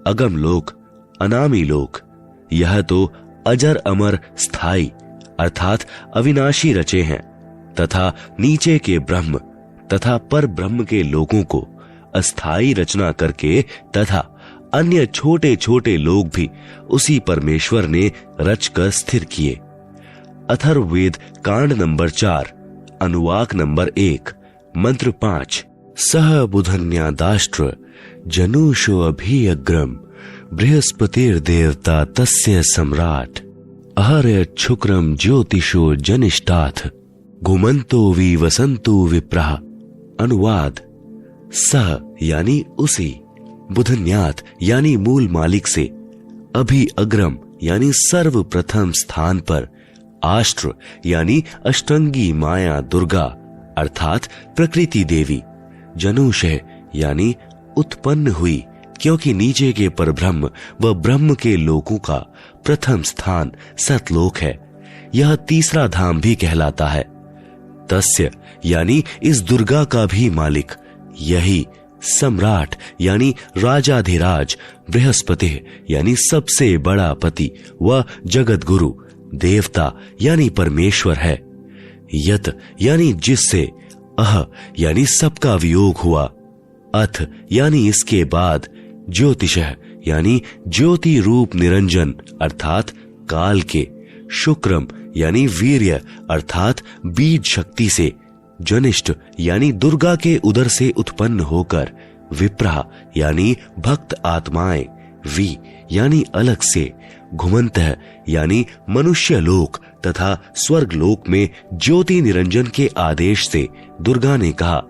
अगम लोक, अनामी लोक, यह तो अजर अमर स्थाई अर्थात अविनाशी रचे हैं तथा नीचे के ब्रह्म तथा पर ब्रह्म के लोकों को अस्थाई रचना करके तथा अन्य छोटे छोटे लोग भी उसी परमेश्वर ने रचकर स्थिर किए। अथर्ववेद कांड नंबर 4 अनुवाक नंबर 1 मंत्र 5। सह बुधन्यादाष्ट्र जनुषो अभियग्रम बृहस्पतिर्देवता तस्य सम्राट अहर्य शुक्रम ज्योतिषो जनिष्ठाथ घुमंतो वि वसंतो विप्रः। अनुवाद, सह यानी उसी, बुधन्यात यानी मूल मालिक से, अभि अग्रम यानी सर्वप्रथम स्थान पर, आष्ट्र यानी अष्टंगी माया दुर्गा अर्थात प्रकृति देवी, जनुषः यानी उत्पन्न हुई क्योंकि नीचे के परब्रह्म व ब्रह्म के लोकों का प्रथम स्थान सतलोक है। यह तीसरा धाम भी कहलाता है। तस्य यानी इस दुर्गा का भी मालिक, यही सम्राट यानी राजाधिराज, बृहस्पति यानी सबसे बड़ा पति व जगत गुरु, देवता यानी परमेश्वर है। यत यानी जिससे, अह यानी सबका वियोग हुआ, अथ यानी इसके बाद, ज्योतिषः यानी ज्योति रूप निरंजन अर्थात काल के, शुक्रम यानी वीर्य अर्थात बीज शक्ति से, जनिष्ठ यानी दुर्गा के उदर से उत्पन्न होकर, विप्रा यानी भक्त आत्माएं, वी यानी अलग से, घुमंतः यानी मनुष्य लोक तथा स्वर्ग लोक में ज्योति निरंजन के आदेश से दुर्गा ने कहा,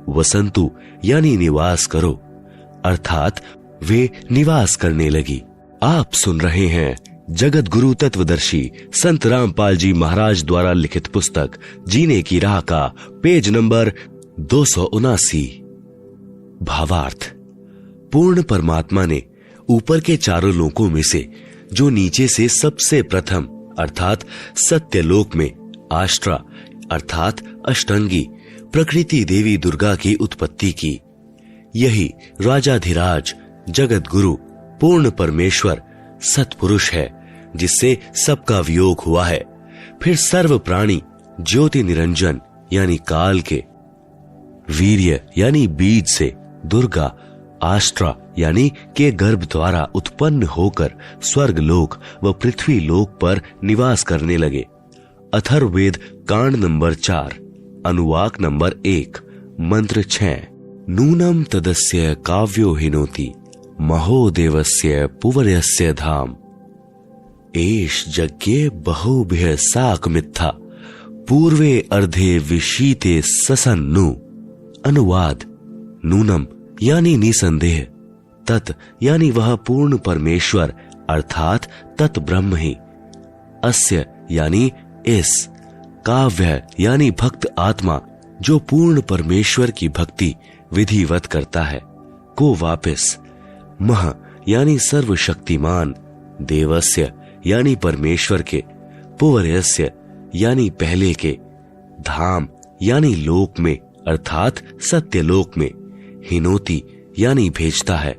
वसंतु यानी निवास करो, अर्थात वे निवास करने लगी। आप सुन रहे हैं जगत गुरु तत्वदर्शी संत रामपाल जी महाराज द्वारा लिखित पुस्तक जीने की राह का पेज नंबर 279। भावार्थ, पूर्ण परमात्मा ने ऊपर के चारों लोकों में से जो नीचे से सबसे प्रथम अर्थात सत्यलोक में आष्ट्रा अर्थात अष्टंगी प्रकृति देवी दुर्गा की उत्पत्ति की। यही राजाधिराज जगत गुरु पूर्ण परमेश्वर सतपुरुष है जिससे सबका वियोग हुआ है। फिर सर्व प्राणी ज्योति निरंजन यानी काल के, वीर्य यानी बीज से दुर्गा, आष्ट्रा यानी के गर्भ द्वारा उत्पन्न होकर स्वर्ग लोक व पृथ्वी लोक पर निवास करने लगे। अथर्ववेद कांड नंबर 4 अनुवाक नंबर 1 मंत्र 6। नूनम तदस्य काव्यो हिनोति महोदेवस्य पुवर्यस्य धाम। एष यज्ञे बहुभ्य साक मिथ्या पूर्वे अर्धे विशीते ससन्नु। अनुवाद, नूनम यानी निसंदेह, तत् यानी वह पूर्ण परमेश्वर अर्थात तत् ब्रह्म ही, अस्य यानी इस, काव्य यानी भक्त आत्मा जो पूर्ण परमेश्वर की भक्ति विधिवत करता है, को वापिस, मह यानी सर्वशक्तिमान, देवस्य यानी परमेश्वर के, पुवर्यस्य यानी पहले के, धाम यानी लोक में अर्थात सत्यलोक में, हिनोति यानी भेजता है,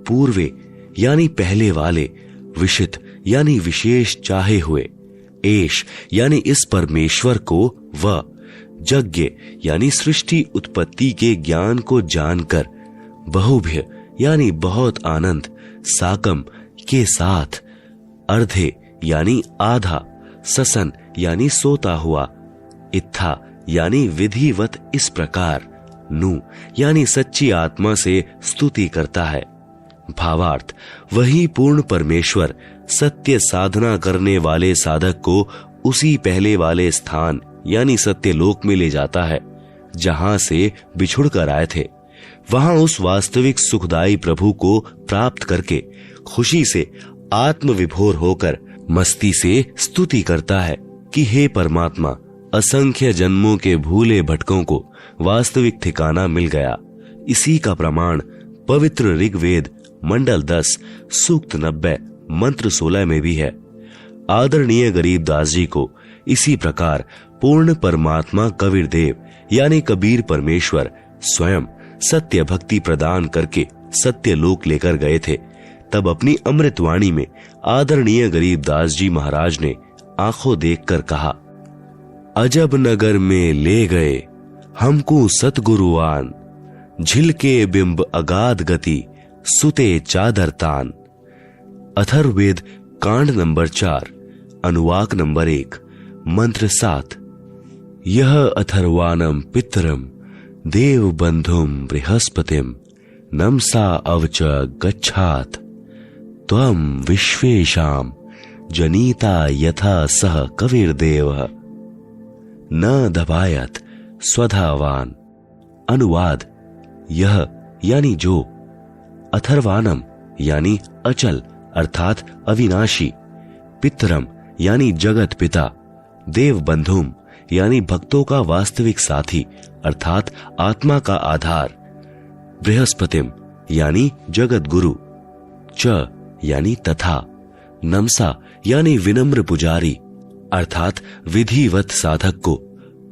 पूर्वे यानी पहले वाले, विशित यानी विशेष चाहे हुए, एष यानी इस परमेश्वर को, व यज्ञ यानी सृष्टि उत्पत्ति के ज्ञान को जानकर, बहुभ्य यानी बहुत आनंद, साकम के साथ, अर्धे यानी आधा, ससन यानी सोता हुआ, इत्था यानी विधिवत इस प्रकार, नु यानी सच्ची आत्मा से स्तुति करता है। भावार्थ, वही पूर्ण परमेश्वर सत्य साधना करने वाले साधक को उसी पहले वाले स्थान यानी सत्यलोक में ले जाता है जहां से बिछुड़ कर आए थे। वहां उस वास्तविक सुखदायी प्रभु को प्राप्त करके खुशी से आत्मविभोर होकर मस्ती से स्तुति करता है कि हे परमात्मा, असंख्य जन्मों के भूले भटकों को वास्तविक ठिकाना मिल गया। इसी का प्रमाण पवित्र ऋग्वेद मंडल 10 सूक्त 90 मंत्र 16 में भी है। आदरणीय गरीबदास जी को इसी प्रकार पूर्ण परमात्मा कबीर देव यानी कबीर परमेश्वर स्वयं सत्य भक्ति प्रदान करके सत्य लोक लेकर गए थे। तब अपनी अमृतवाणी में आदरणीय गरीबदास जी महाराज ने आंखों देखकर कहा, अजब नगर में ले गए हमको सतगुरुआन, झिलके बिंब अगाध गति सुते चादर तान। अथर्ववेद कांड नंबर 4 अनुवाक नंबर 1 मंत्र 7। यह अथर्वाणम पितरम देव बंधुम बृहस्पतिम नमसा अवच गच्छात त्वम विश्वेशाम जनीता यथा सह कविर्देव न दबायत स्वधावान। अनुवाद, यह यानी जो, अथर्वाणम यानी अचल अर्थात अविनाशी, पितरम यानी जगत पिता, देव बंधुम यानी भक्तों का वास्तविक साथी अर्थात आत्मा का आधार, बृहस्पतिम यानी जगत गुरु, च यानी तथा, नमसा यानी विनम्र पुजारी अर्थात विधिवत साधक को,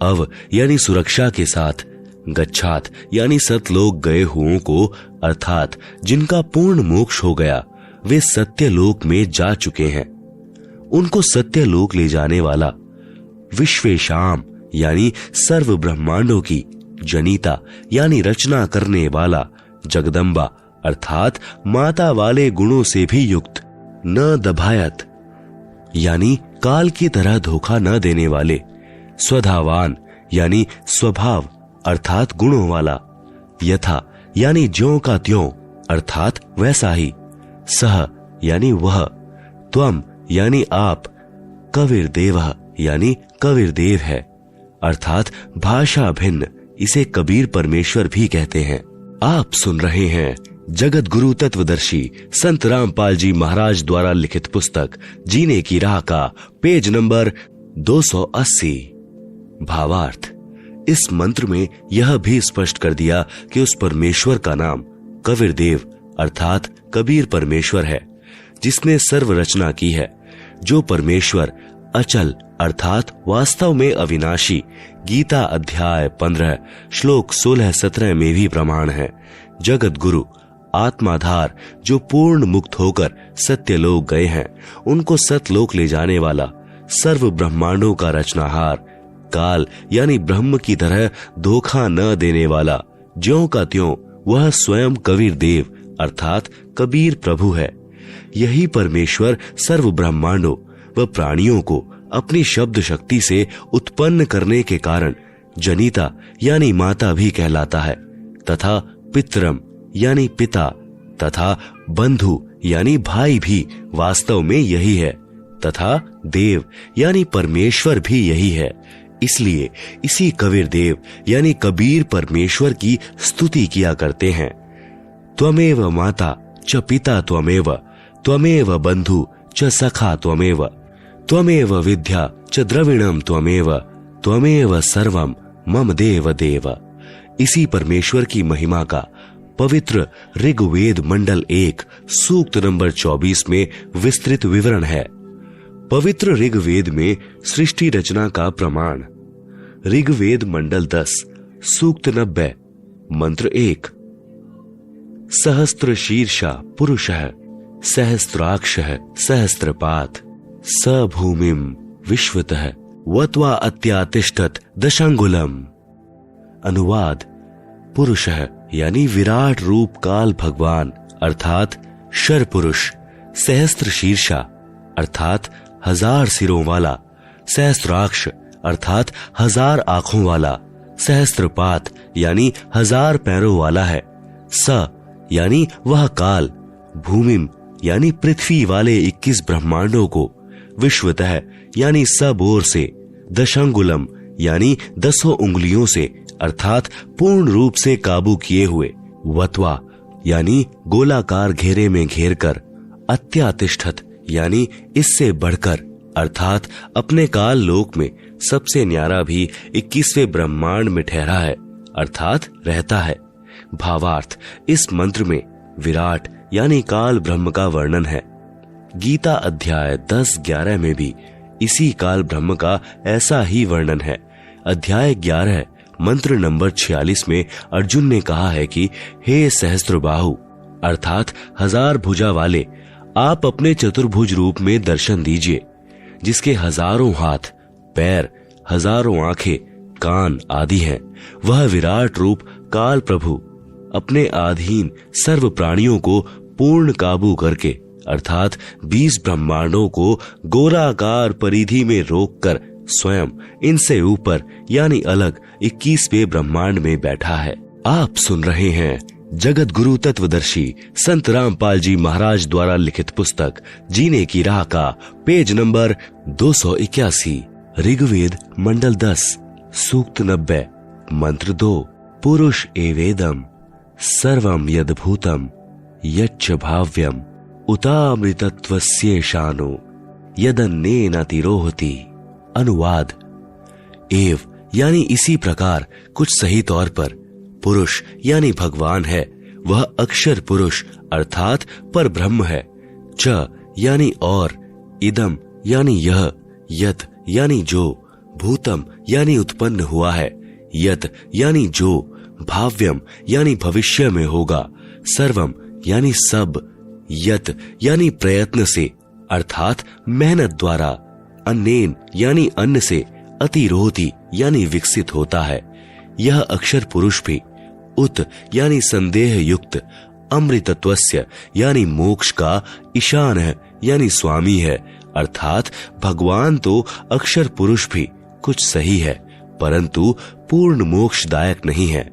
अव यानी सुरक्षा के साथ, गच्छात यानी सतलोक गए हुओं को अर्थात जिनका पूर्ण मोक्ष हो गया, वे सत्यलोक में जा चुके हैं, उनको सत्यलोक ले जाने वाला, विश्वेशाम यानी सर्व ब्रह्मांडों की, जनीता यानी रचना करने वाला, जगदम्बा अर्थात माता वाले गुणों से भी युक्त, न दभायत यानी काल की तरह धोखा न देने वाले, स्वधावान यानी स्वभाव अर्थात गुणों वाला, यथा यानी ज्यों का त्यों अर्थात वैसा ही, सह यानी वह, त्वम यानी आप, कबीर देव यानी कबीर देव है अर्थात भाषा भिन्न, इसे कबीर परमेश्वर भी कहते हैं। आप सुन रहे हैं जगत गुरु तत्वदर्शी संत रामपाल जी महाराज द्वारा लिखित पुस्तक जीने की राह का पेज नंबर 280। भावार्थ, इस मंत्र में यह भी स्पष्ट कर दिया कि उस परमेश्वर का नाम कबीर देव अर्थात कबीर परमेश्वर है, जिसने सर्व रचना की है, जो परमेश्वर अचल अर्थात वास्तव में अविनाशी, गीता अध्याय 15 श्लोक 16-17 में भी प्रमाण है, जगत गुरु आत्माधार जो पूर्ण मुक्त होकर सत्यलोक गए हैं, उनको सतलोक ले जाने वाला, सर्व ब्रह्मांडों का रचनाहार, काल यानी ब्रह्म की तरह धोखा न देने वाला, ज्यों का त्यों वह स्वयं कबीर देव अर्थात कबीर प्रभु है। यही परमेश्वर सर्व ब्रह्मांडों व प्राणियों को अपनी शब्द शक्ति से उत्पन्न करने के कारण जनिता यानी माता भी कहलाता है, तथा पितरम यानी पिता तथा बंधु यानी भाई भी वास्तव में यही है। तथा देव यानी परमेश्वर भी यही है। इसलिए इसी कबीर देव यानी कबीर परमेश्वर की स्तुति किया करते हैं। त्वमेव माता च पिता त्वमेव, त्वमेव बंधु च सखा त्वमेव, त्वमेव विद्या च द्रविणम त्वमेव, त्वमेव सर्वम मम देव देव। इसी परमेश्वर की महिमा का पवित्र ऋग्वेद मंडल 1 सूक्त नंबर 24 में विस्तृत विवरण है। पवित्र ऋग्वेद में सृष्टि रचना का प्रमाण। ऋग्वेद मंडल 10 सूक्त 90 मंत्र 1। सहस्त्र शीर्षा पुरुषः सहस्त्राक्षः सहस्त्रपात् स भूमिं विश्वतः वत्वा अत्यातिष्ठत दशांगुलम। अनुवाद: पुरुषः यानी विराट रूप काल भगवान अर्थात शर पुरुष, सहस्त्र शीर्षा अर्थात 1000 सिरों वाला, सहस्त्राक्ष अर्थात 1000 आंखों वाला, सहस्त्रपात यानी 1000 पैरों वाला है। स यानी वह काल, भूमिम यानी पृथ्वी वाले 21 ब्रह्मांडों को, विश्वतः यानी सब ओर से, दशांगुलम यानी 10 उंगलियों से अर्थात पूर्ण रूप से काबू किए हुए, वत्वा यानी गोलाकार घेरे में घेर कर, अत्यातिष्ठत यानी इससे बढ़कर अर्थात अपने काल लोक में सबसे न्यारा भी 21वें ब्रह्मांड में ठहरा है अर्थात रहता है। भावार्थ: इस मंत्र में विराट यानी काल ब्रह्म का वर्णन है। गीता अध्याय 10-11 में भी इसी काल ब्रह्म का ऐसा ही वर्णन है। अध्याय 11 मंत्र नंबर 46 में अर्जुन ने कहा है कि हे सहस्त्रबाहु अर्थात 1000 भुजा वाले, आप अपने चतुर्भुज रूप में दर्शन दीजिए, जिसके 1000 हाथ, पैर, 1000 आंखें, कान आदि हैं। वह विराट रूप काल प्रभु अपने अधीन सर्व प्राणियों को पूर्ण काबू करके अर्थात 20 ब्रह्मांडों को गोलाकार परिधि में रोककर स्वयं इनसे ऊपर यानी अलग 21वें ब्रह्मांड में बैठा है। आप सुन रहे हैं जगत गुरु तत्वदर्शी संत रामपाल जी महाराज द्वारा लिखित पुस्तक जीने की राह का पेज नंबर 281, ऋग्वेद मंडल 10 सूक्त 90 मंत्र 2। पुरुष एवेदम सर्वम यद्भूतम यच्च भाव्यम उतामृतत्वस्येषानो यदन्नेन तिरोहति। अनुवाद: एव यानी इसी प्रकार कुछ सही तौर पर पुरुष यानी भगवान है, वह अक्षर पुरुष अर्थात पर ब्रह्म है। च यानी और, इदम यानी यह, यत यानी जो, भूतम यानी उत्पन्न हुआ है, यत यानी जो, भाव्यम यानी भविष्य में होगा, सर्वम यानी सब, यत यानी प्रयत्न से अर्थात मेहनत द्वारा, अन्नेन यानी अन्न से, अतिरोहति यानी विकसित होता है। यह अक्षर पुरुष भी उत यानी संदेह युक्त, अमृतत्वस्य यानी मोक्ष का, ईशान है यानी स्वामी है अर्थात भगवान तो अक्षर पुरुष भी कुछ सही है परंतु पूर्ण मोक्षदायक नहीं है।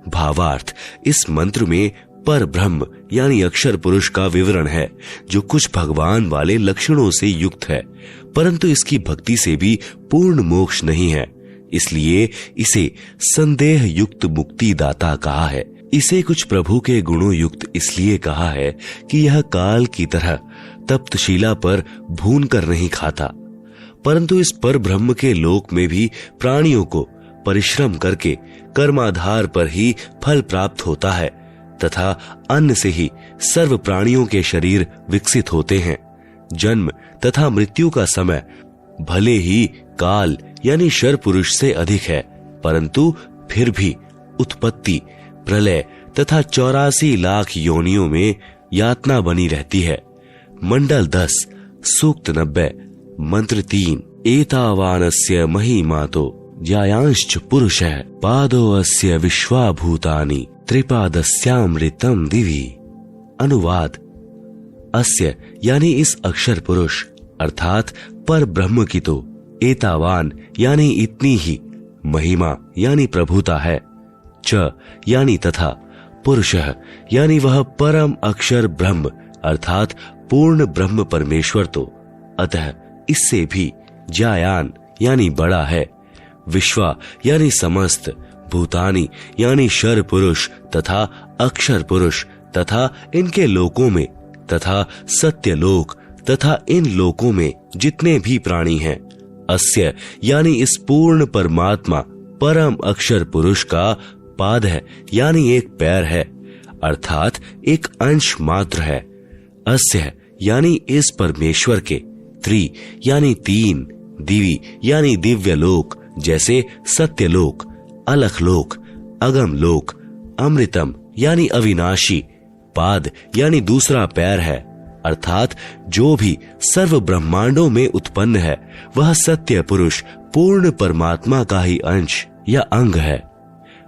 भावार्थ: इस मंत्र में पर ब्रह्म यानी अक्षर पुरुष का विवरण है, जो कुछ भगवान वाले लक्षणों से युक्त है परंतु इसकी भक्ति से भी पूर्ण मोक्ष नहीं है, इसलिए इसे संदेह युक्त मुक्ति दाता कहा है। इसे कुछ प्रभु के गुणों युक्त इसलिए कहा है कि यह काल की तरह तप्तशिला पर भून कर नहीं खाता, परंतु इस पर ब्रह्म के लोक में भी प्राणियों को परिश्रम करके कर्माधार पर ही फल प्राप्त होता है तथा अन्न से ही सर्व प्राणियों के शरीर विकसित होते हैं। जन्म तथा मृत्यु का समय भले ही काल यानी शर पुरुष से अधिक है परंतु फिर भी उत्पत्ति, प्रलय तथा 84 लाख योनियों में यातना बनी रहती है। मंडल 10 सूक्त 90 मंत्र 3। एतावानस्य महिमातो ज्यायांश्च पुरुषः पादो अस्य विश्वाभूतानि त्रिपादस्यामृतम दिवि। अनुवाद: अस्य यानी इस अक्षर पुरुष अर्थात पर ब्रह्म की तो एतावान यानी इतनी ही, महिमा यानी प्रभुता है, च यानी तथा, पुरुषः यानी वह परम अक्षर ब्रह्म अर्थात पूर्ण ब्रह्म परमेश्वर तो, अतः इससे भी ज्यायान यानी बड़ा है। विश्वा यानी समस्त, भूतानी यानी शर पुरुष तथा अक्षर पुरुष तथा इनके लोकों में तथा सत्यलोक तथा इन लोकों में जितने भी प्राणी हैं। अस्य यानी इस पूर्ण परमात्मा परम अक्षर पुरुष का पाद है यानी एक पैर है, अर्थात एक अंश मात्र है। अस्य यानी इस परमेश्वर के, त्रि यानी तीन, दिवी यानी दिव्य लोक जैसे सत्यलोक, अलख लोक, अगम लोक, अमृतम यानी अविनाशी, पाद यानी दूसरा पैर है, अर्थात जो भी सर्व ब्रह्मांडों में उत्पन्न है वह सत्य पुरुष पूर्ण परमात्मा का ही अंश या अंग है।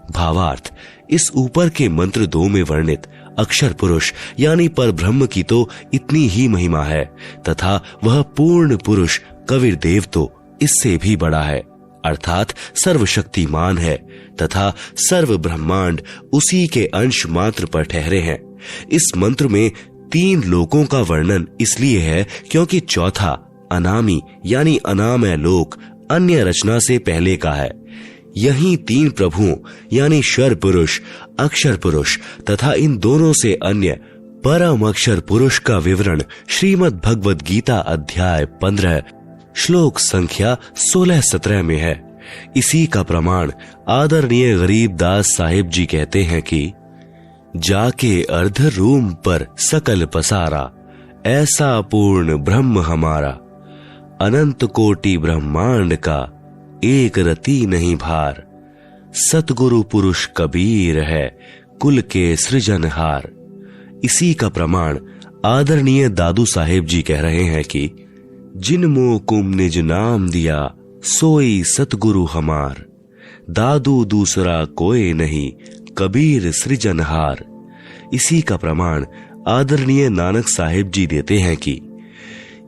भावार्थ, इस ऊपर के मंत्र 2 में वर्णित अक्षर पुरुष यानी पर ब्रह्म की तो इतनी ही महिमा है तथा वह पूर्ण पुरुष कबीर देव तो इससे भी बड़ा है, अर्थात सर्वशक्तिमान है तथा सर्व ब्रह्मांड उसी के अंश मात्र पर ठहरे हैं। इस मंत्र में 3 लोकों का वर्णन इसलिए है क्योंकि चौथा अनामी यानी अनामय लोक अन्य रचना से पहले का है। यहीं 3 प्रभुओं यानी शर पुरुष, अक्षर पुरुष तथा इन दोनों से अन्य परम अक्षर पुरुष का विवरण श्रीमद् भगवद गीता अध्याय 15 श्लोक संख्या 16-17 में है। इसी का प्रमाण आदरणीय गरीब दास साहिब जी कहते हैं कि जाके अर्ध रूम पर सकल पसारा, ऐसा पूर्ण ब्रह्म हमारा, अनंत कोटि ब्रह्मांड का एक रति नहीं भार, सतगुरु पुरुष कबीर है कुल के सृजनहार। इसी का प्रमाण आदरणीय दादू साहेब जी कह रहे हैं कि जिन मोकुम निज नाम दिया सोई सतगुरु हमार, दादू दूसरा कोई नहीं कबीर सृजनहार। इसी का प्रमाण आदरणीय नानक साहिब जी देते हैं कि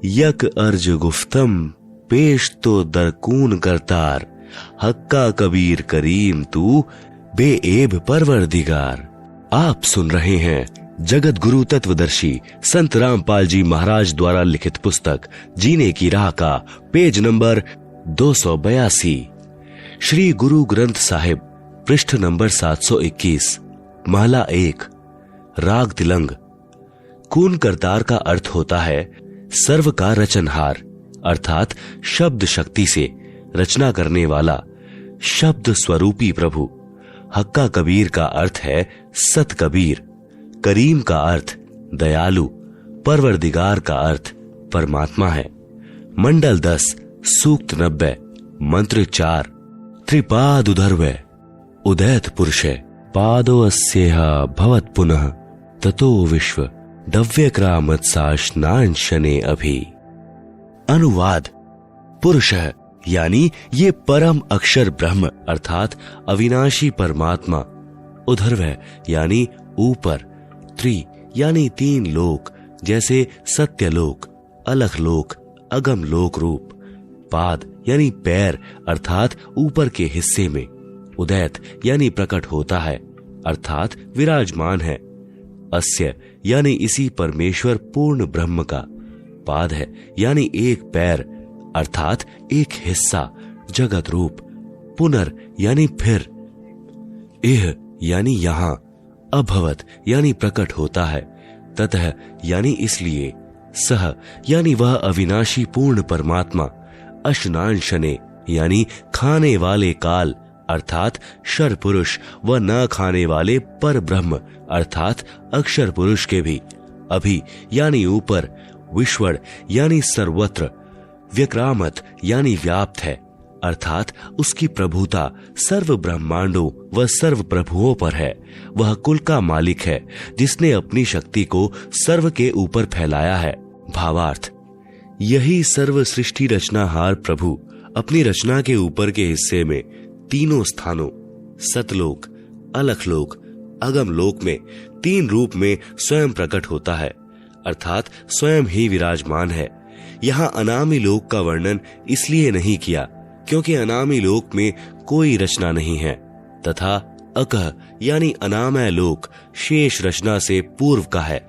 यक अर्ज गुफ्तम पेश तो दरकून करतार, हक्का कबीर करीम तू बेएब परवरदिगार। आप सुन रहे हैं जगत गुरु तत्वदर्शी संत रामपाल जी महाराज द्वारा लिखित पुस्तक जीने की राह का पेज नंबर 282, श्री गुरु ग्रंथ साहिब, पृष्ठ नंबर 721, महला 1, राग तिलंग। कून करतार का अर्थ होता है सर्व का रचनहार, अर्थात शब्द शक्ति से रचना करने वाला शब्द स्वरूपी प्रभु। हक्का कबीर का अर्थ है सत कबीर, करीम का अर्थ दयालु, परवरदिगार का अर्थ परमात्मा है। मंडल 10 सूक्त 90 मंत्र 4 त्रिपाद उधर्वै उदैत पुरुषे पादो अस्येह भवत पुनः ततो विश्व दव्यक्रामत साशनांशने अभि। अनुवाद, पुरुष यानी ये परम अक्षर ब्रह्म अर्थात अविनाशी परमात्मा, उधर्वै यानी ऊपर, त्रि यानी 3 लोक जैसे सत्यलोक, अलख लोक, अगम लोक रूप, पाद यानी पैर अर्थात ऊपर के हिस्से में, उदैत यानी प्रकट होता है अर्थात विराजमान है, अस्य यानी इसी परमेश्वर पूर्ण ब्रह्म का, पाद है यानी एक पैर अर्थात एक हिस्सा जगत रूप, पुनर यानी फिर, इह यानी यहां, अभवत यानी प्रकट होता है, ततः यानी इसलिए, सह यानी वह अविनाशी पूर्ण परमात्मा, अशनांशने यानी खाने वाले काल अर्थात शर पुरुष व न खाने वाले पर ब्रह्म अर्थात अक्षर पुरुष के भी, अभि यानी ऊपर, विश्वड़ यानी सर्वत्र, व्यक्रामत यानी व्याप्त है अर्थात उसकी प्रभुता सर्व ब्रह्मांडों व सर्व प्रभुओं पर है। वह कुल का मालिक है जिसने अपनी शक्ति को सर्व के ऊपर फैलाया है। भावार्थ, यही सर्व सृष्टि रचनाहार प्रभु अपनी रचना के ऊपर के हिस्से में तीनों स्थानों सतलोक, अलखलोक, अगम लोक में 3 रूप में स्वयं प्रकट होता है अर्थात स्वयं ही विराजमान है। यहाँ अनामी लोक का वर्णन इसलिए नहीं किया क्योंकि अनामी लोक में कोई रचना नहीं है तथा अकह यानी अनामय लोक शेष रचना से पूर्व का है।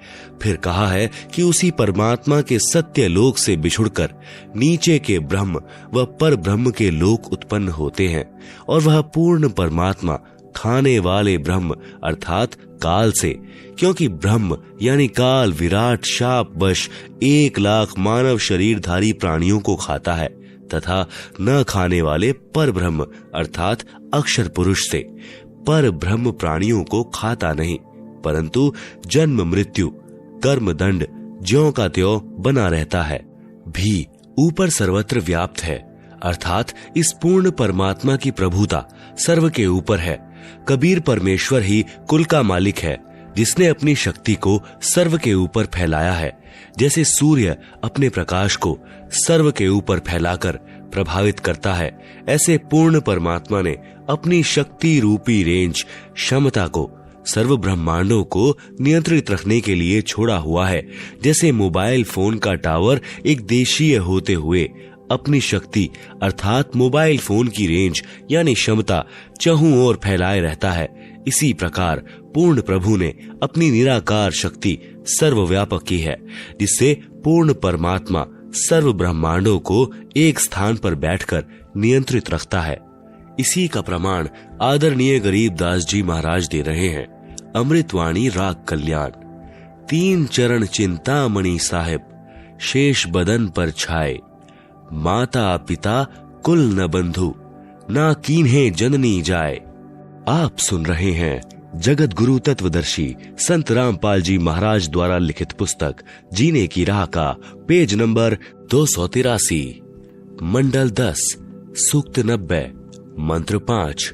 फिर कहा है कि उसी परमात्मा के सत्य लोक से बिछुड़कर नीचे के ब्रह्म व पर ब्रह्म के लोक उत्पन्न होते हैं, और वह पूर्ण परमात्मा खाने वाले ब्रह्म अर्थात काल से, क्योंकि ब्रह्म यानी काल विराट शाप वश 1,00,000 मानव शरीरधारी प्राणियों को खाता है, तथा न खाने वाले पर ब्रह्म अर्थात अक्षर पुरुष से पर ब्रह्म प्राणियों को खाता नहीं, परंतु जन्म मृत्यु कर्म दंड ज्यों का त्यों बना रहता है। भी ऊपर सर्वत्र व्याप्त है, अर्थात इस पूर्ण परमात्मा की प्रभुता सर्व के ऊपर है। कबीर परमेश्वर ही कुल का मालिक है, जिसने अपनी शक्ति को सर्व के ऊपर फैलाया है। जैसे सूर्य अपने प्रकाश को सर्व के ऊपर फैलाकर प्रभावित करता है, ऐसे पूर्ण परमात्मा ने अपनी शक्ति रूपी रेंज क्षमता को सर्व ब्रह्मांडों को नियंत्रित रखने के लिए छोड़ा हुआ है। जैसे मोबाइल फोन का टावर एक देशीय होते हुए अपनी शक्ति अर्थात मोबाइल फोन की रेंज यानी क्षमता चहुं ओर फैलाए रहता है, इसी प्रकार पूर्ण प्रभु ने अपनी निराकार शक्ति सर्वव्यापक की है, जिससे पूर्ण परमात्मा सर्व ब्रह्मांडों को एक स्थान पर बैठकर नियंत्रित रखता है। इसी का प्रमाण आदरणीय गरीबदास जी महाराज दे रहे हैं। अमृतवाणी राग कल्याण। 3 चरण चिंतामणि साहिब शेष बदन पर छाए, माता पिता कुल न बंधु ना कीन्हे जननी जाए। आप सुन रहे हैं जगत गुरु तत्वदर्शी संत रामपाल जी महाराज द्वारा लिखित पुस्तक जीने की राह का पेज नंबर 283, मंडल 10, सूक्त 90, मंत्र 5।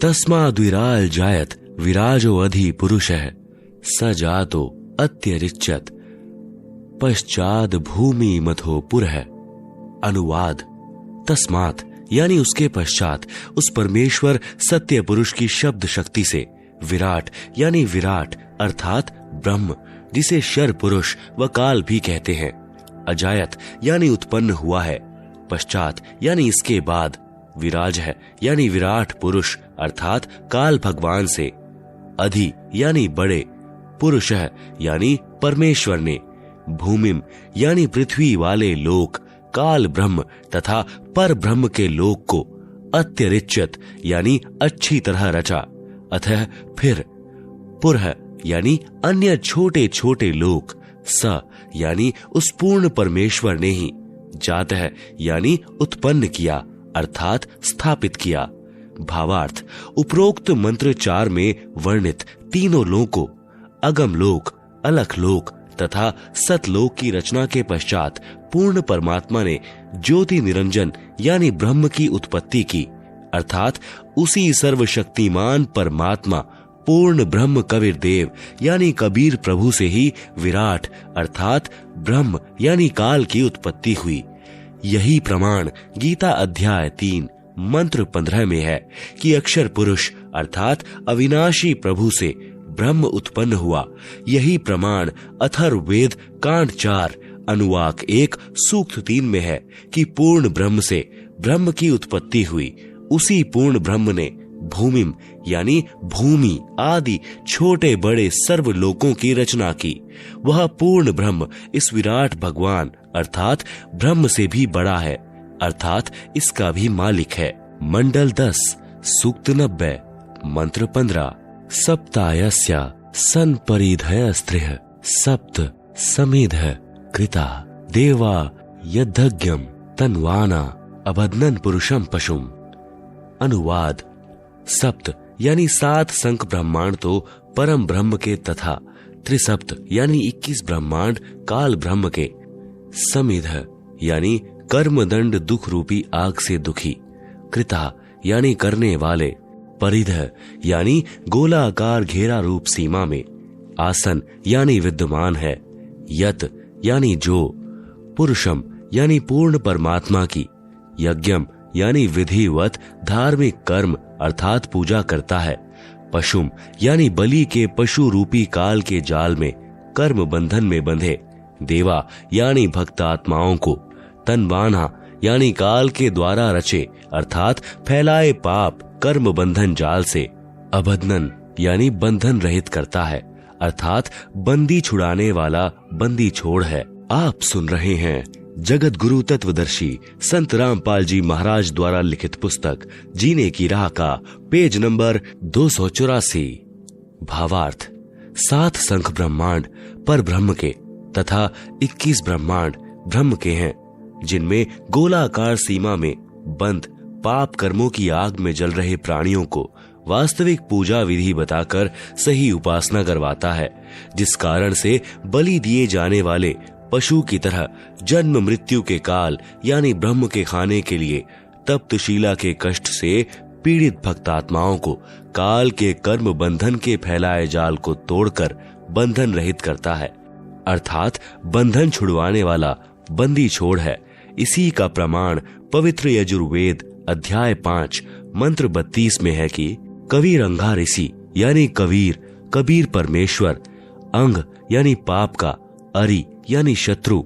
तस्माद् विराल जायत विराजो अधि पुरुषः स जातो अत्यरिच्यत पश्चाद भूमि मथो पुरः। अनुवाद। तस्मात् यानी उसके पश्चात उस परमेश्वर सत्य पुरुष की शब्द शक्ति से विराट यानी विराट अर्थात ब्रह्म, जिसे शर पुरुष व काल भी कहते हैं, अजायत यानी उत्पन्न हुआ है, पश्चात यानी इसके बाद, विराज है यानी विराट पुरुष अर्थात काल भगवान से, अधि यानी बड़े, पुरुष यानी परमेश्वर ने, भूमिम यानी पृथ्वी वाले लोक काल ब्रह्म तथा पर ब्रह्म के लोक को अत्यरिच्यत यानी अच्छी तरह रचा, अतः फिर पुरः यानी अन्य छोटे छोटे लोक, स यानी उस पूर्ण परमेश्वर ने ही, जातः यानी उत्पन्न किया अर्थात स्थापित किया। भावार्थ। उपरोक्त मंत्र 4 में वर्णित तीनों लोकों अगम लोक, अलख लोक तथा सतलोक की रचना के पश्चात पूर्ण परमात्मा ने ज्योति निरंजन यानी ब्रह्म की उत्पत्ति की, अर्थात उसी सर्वशक्तिमान परमात्मा पूर्ण ब्रह्म कबीर देव यानी कबीर प्रभु से ही विराट अर्थात ब्रह्म यानी काल की उत्पत्ति हुई। यही प्रमाण गीता अध्याय 3 मंत्र 15 में है कि अक्षर पुरुष अर्थात अविनाशी प्रभु से ब्रह्म उत्पन्न हुआ। यही प्रमाण अथर्ववेद कांड 4 अनुवाक 1 सूक्त 3 में है कि पूर्ण ब्रह्म से ब्रह्म की उत्पत्ति हुई। उसी पूर्ण ब्रह्म ने भूमिम यानी भूमि आदि छोटे बड़े सर्व लोकों की रचना की। वह पूर्ण ब्रह्म इस विराट भगवान अर्थात ब्रह्म से भी बड़ा है, अर्थात इसका भी मालिक है। मंडल 10 सूक्त 90 मंत्र 15। सप्तायस्या सन परिधय स्त्रिह सप्त समेध कृता देवा यद्धज्ञम तन्वाना अबध्नन पुरुषम पशुम। अनुवाद। सप्त यानी 7 संख ब्रह्मांड तो परम ब्रह्म के तथा त्रिसप्त यानी 21 ब्रह्मांड काल ब्रह्म के, समिध यानी कर्मदंड दुख रूपी आग से दुखी, कृता यानी करने वाले, परिध यानी गोलाकार घेरा रूप सीमा में, आसन यानी विद्यमान है, यत यानी जो, पुरुषम यानी पूर्ण परमात्मा की, यज्ञम यानी विधिवत धार्मिक कर्म अर्थात पूजा करता है, पशुम यानी बलि के पशु रूपी काल के जाल में कर्म बंधन में बंधे, देवा यानी भक्त आत्माओं को, तनवाना यानी काल के द्वारा रचे अर्थात फैलाए पाप कर्म बंधन जाल से, अबध्नन यानी बंधन रहित करता है, अर्थात बंदी छुड़ाने वाला बंदी छोड़ है। आप सुन रहे हैं जगत गुरु तत्वदर्शी संत रामपाल जी महाराज द्वारा लिखित पुस्तक जीने की राह का पेज नंबर 284। भावार्थ 7 शंख ब्रह्मांड पर ब्रह्म के तथा 21 ब्रह्मांड ब्रह्म के हैं, जिनमें गोलाकार सीमा में बंद पाप कर्मों की आग में जल रहे प्राणियों को वास्तविक पूजा विधि बताकर सही उपासना करवाता है, जिस कारण से बलि दिए जाने वाले पशु की तरह जन्म मृत्यु के काल यानी ब्रह्म के खाने के लिए तप्तशिला के कष्ट से पीड़ित भक्तात्माओं को काल के कर्म बंधन के फैलाए जाल को तोड़कर बंधन रहित करता है, अर्थात बंधन छुड़वाने वाला बंदी छोड़ है। इसी का प्रमाण पवित्र यजुर्वेद अध्याय 5 मंत्र 32 में है कि कबीरंगा ऋषि यानी कबीर परमेश्वर, अंग यानी पाप का, अरि यानी शत्रु,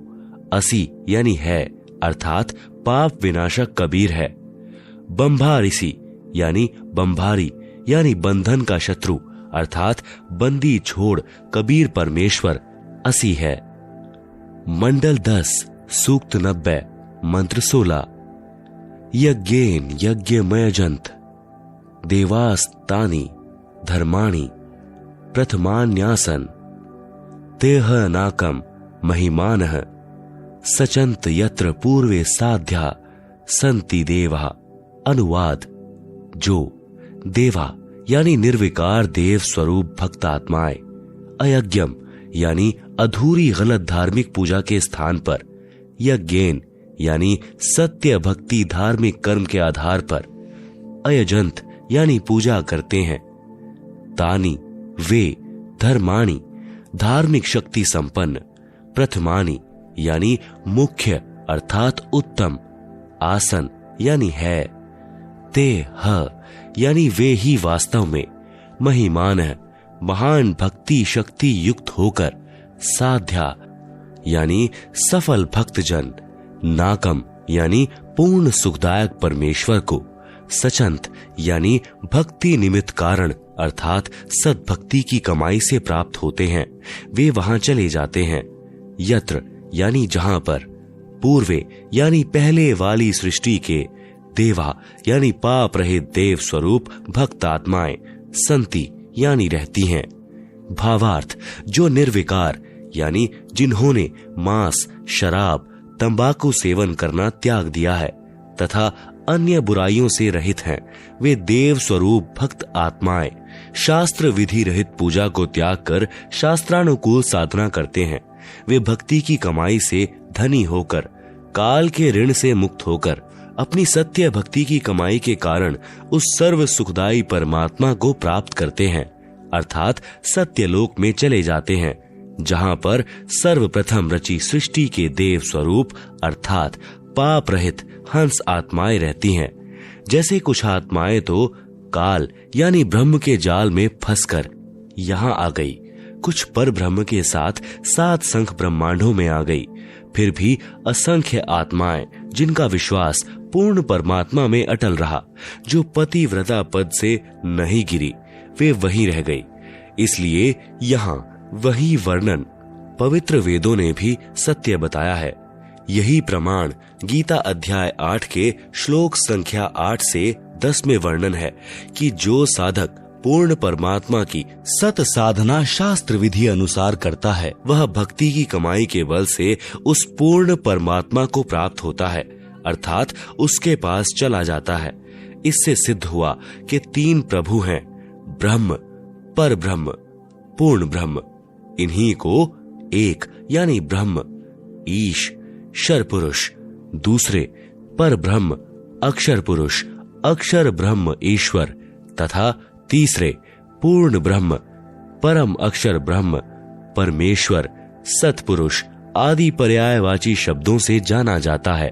असी यानी है अर्थात पाप विनाशक कबीर है। बंभा ऋषि यानी बंभारी यानी बंधन का शत्रु अर्थात बंदी छोड़ कबीर परमेश्वर असी है। मंडल 10 सूक्त 90 मंत्र 16। यज्ञेन यज्ञमयजंत देवास्तानि धर्माणि प्रथमान्यासन तेह नाकम महिमानः सचंत यत्र पूर्वे साध्या संति देवा। अनुवाद जो देवा यानी निर्विकार देव स्वरूप भक्त आत्माएं अयज्ञम यानी अधूरी गलत धार्मिक पूजा के स्थान पर, यज्ञेन यानी सत्य भक्ति धार्मिक कर्म के आधार पर, अयजंत यानी पूजा करते हैं, तानी वे धर्माणि धार्मिक शक्ति संपन्न, प्रथमानि यानी मुख्य अर्थात उत्तम, आसन यानी है, ते ह यानी वे ही वास्तव में, महिमान है महान भक्ति शक्ति युक्त होकर, साध्या यानी सफल भक्तजन, नाकम यानी पूर्ण सुखदायक परमेश्वर को, सचंत यानी भक्ति निमित्त कारण अर्थात सद्भक्ति की कमाई से प्राप्त होते हैं, वे वहां चले जाते हैं। यत्र यानी जहां पर, पूर्वे यानी पहले वाली सृष्टि के, देवा यानी पाप रहित देव स्वरूप भक्त आत्माएं, संति यानी रहती हैं। भावार्थ जो निर्विकार यानी जिन्होंने मांस शराब तंबाकू सेवन करना त्याग दिया है तथा अन्य बुराइयों से रहित हैं, वे देव स्वरूप भक्त आत्माएं शास्त्र विधि रहित पूजा को त्याग कर शास्त्रानुकूल साधना करते हैं। वे भक्ति की कमाई से धनी होकर, काल के ऋण से मुक्त होकर, अपनी सत्य भक्ति की कमाई के कारण उस सर्व सुखदायी परमात्मा को प्राप्त करते हैं, अर्थात सत्यलोक में चले जाते हैं, जहां पर सर्वप्रथम रची सृष्टि के देव स्वरूप अर्थात पाप रहित हंस आत्माएं रहती हैं। जैसे कुछ आत्माएं तो काल यानी ब्रह्म के जाल में फंसकर यहाँ आ गई, कुछ पर ब्रह्म के साथ 7 शंख ब्रह्मांडों में आ गई, फिर भी असंख्य आत्माएं जिनका विश्वास पूर्ण परमात्मा में अटल रहा, जो पतिव्रता पद से नहीं गिरी, वे वहीं रह गई। इसलिए यहाँ वही वर्णन पवित्र वेदों ने भी सत्य बताया है। यही प्रमाण गीता अध्याय 8 के श्लोक संख्या 8 से 10 में वर्णन है कि जो साधक पूर्ण परमात्मा की सत साधना शास्त्र विधि अनुसार करता है, वह भक्ति की कमाई के बल से उस पूर्ण परमात्मा को प्राप्त होता है, अर्थात उसके पास चला जाता है। इससे सिद्ध हुआ कि 3 प्रभु हैं, ब्रह्म, पर ब्रह्म, पूर्ण ब्रह्म। इन्हीं को एक यानी ब्रह्म ईश क्षर पुरुष, दूसरे पर ब्रह्म अक्षर पुरुष अक्षर ब्रह्म ईश्वर तथा तीसरे पूर्ण ब्रह्म परम अक्षर ब्रह्म परमेश्वर सतपुरुष आदि पर्यायवाची शब्दों से जाना जाता है।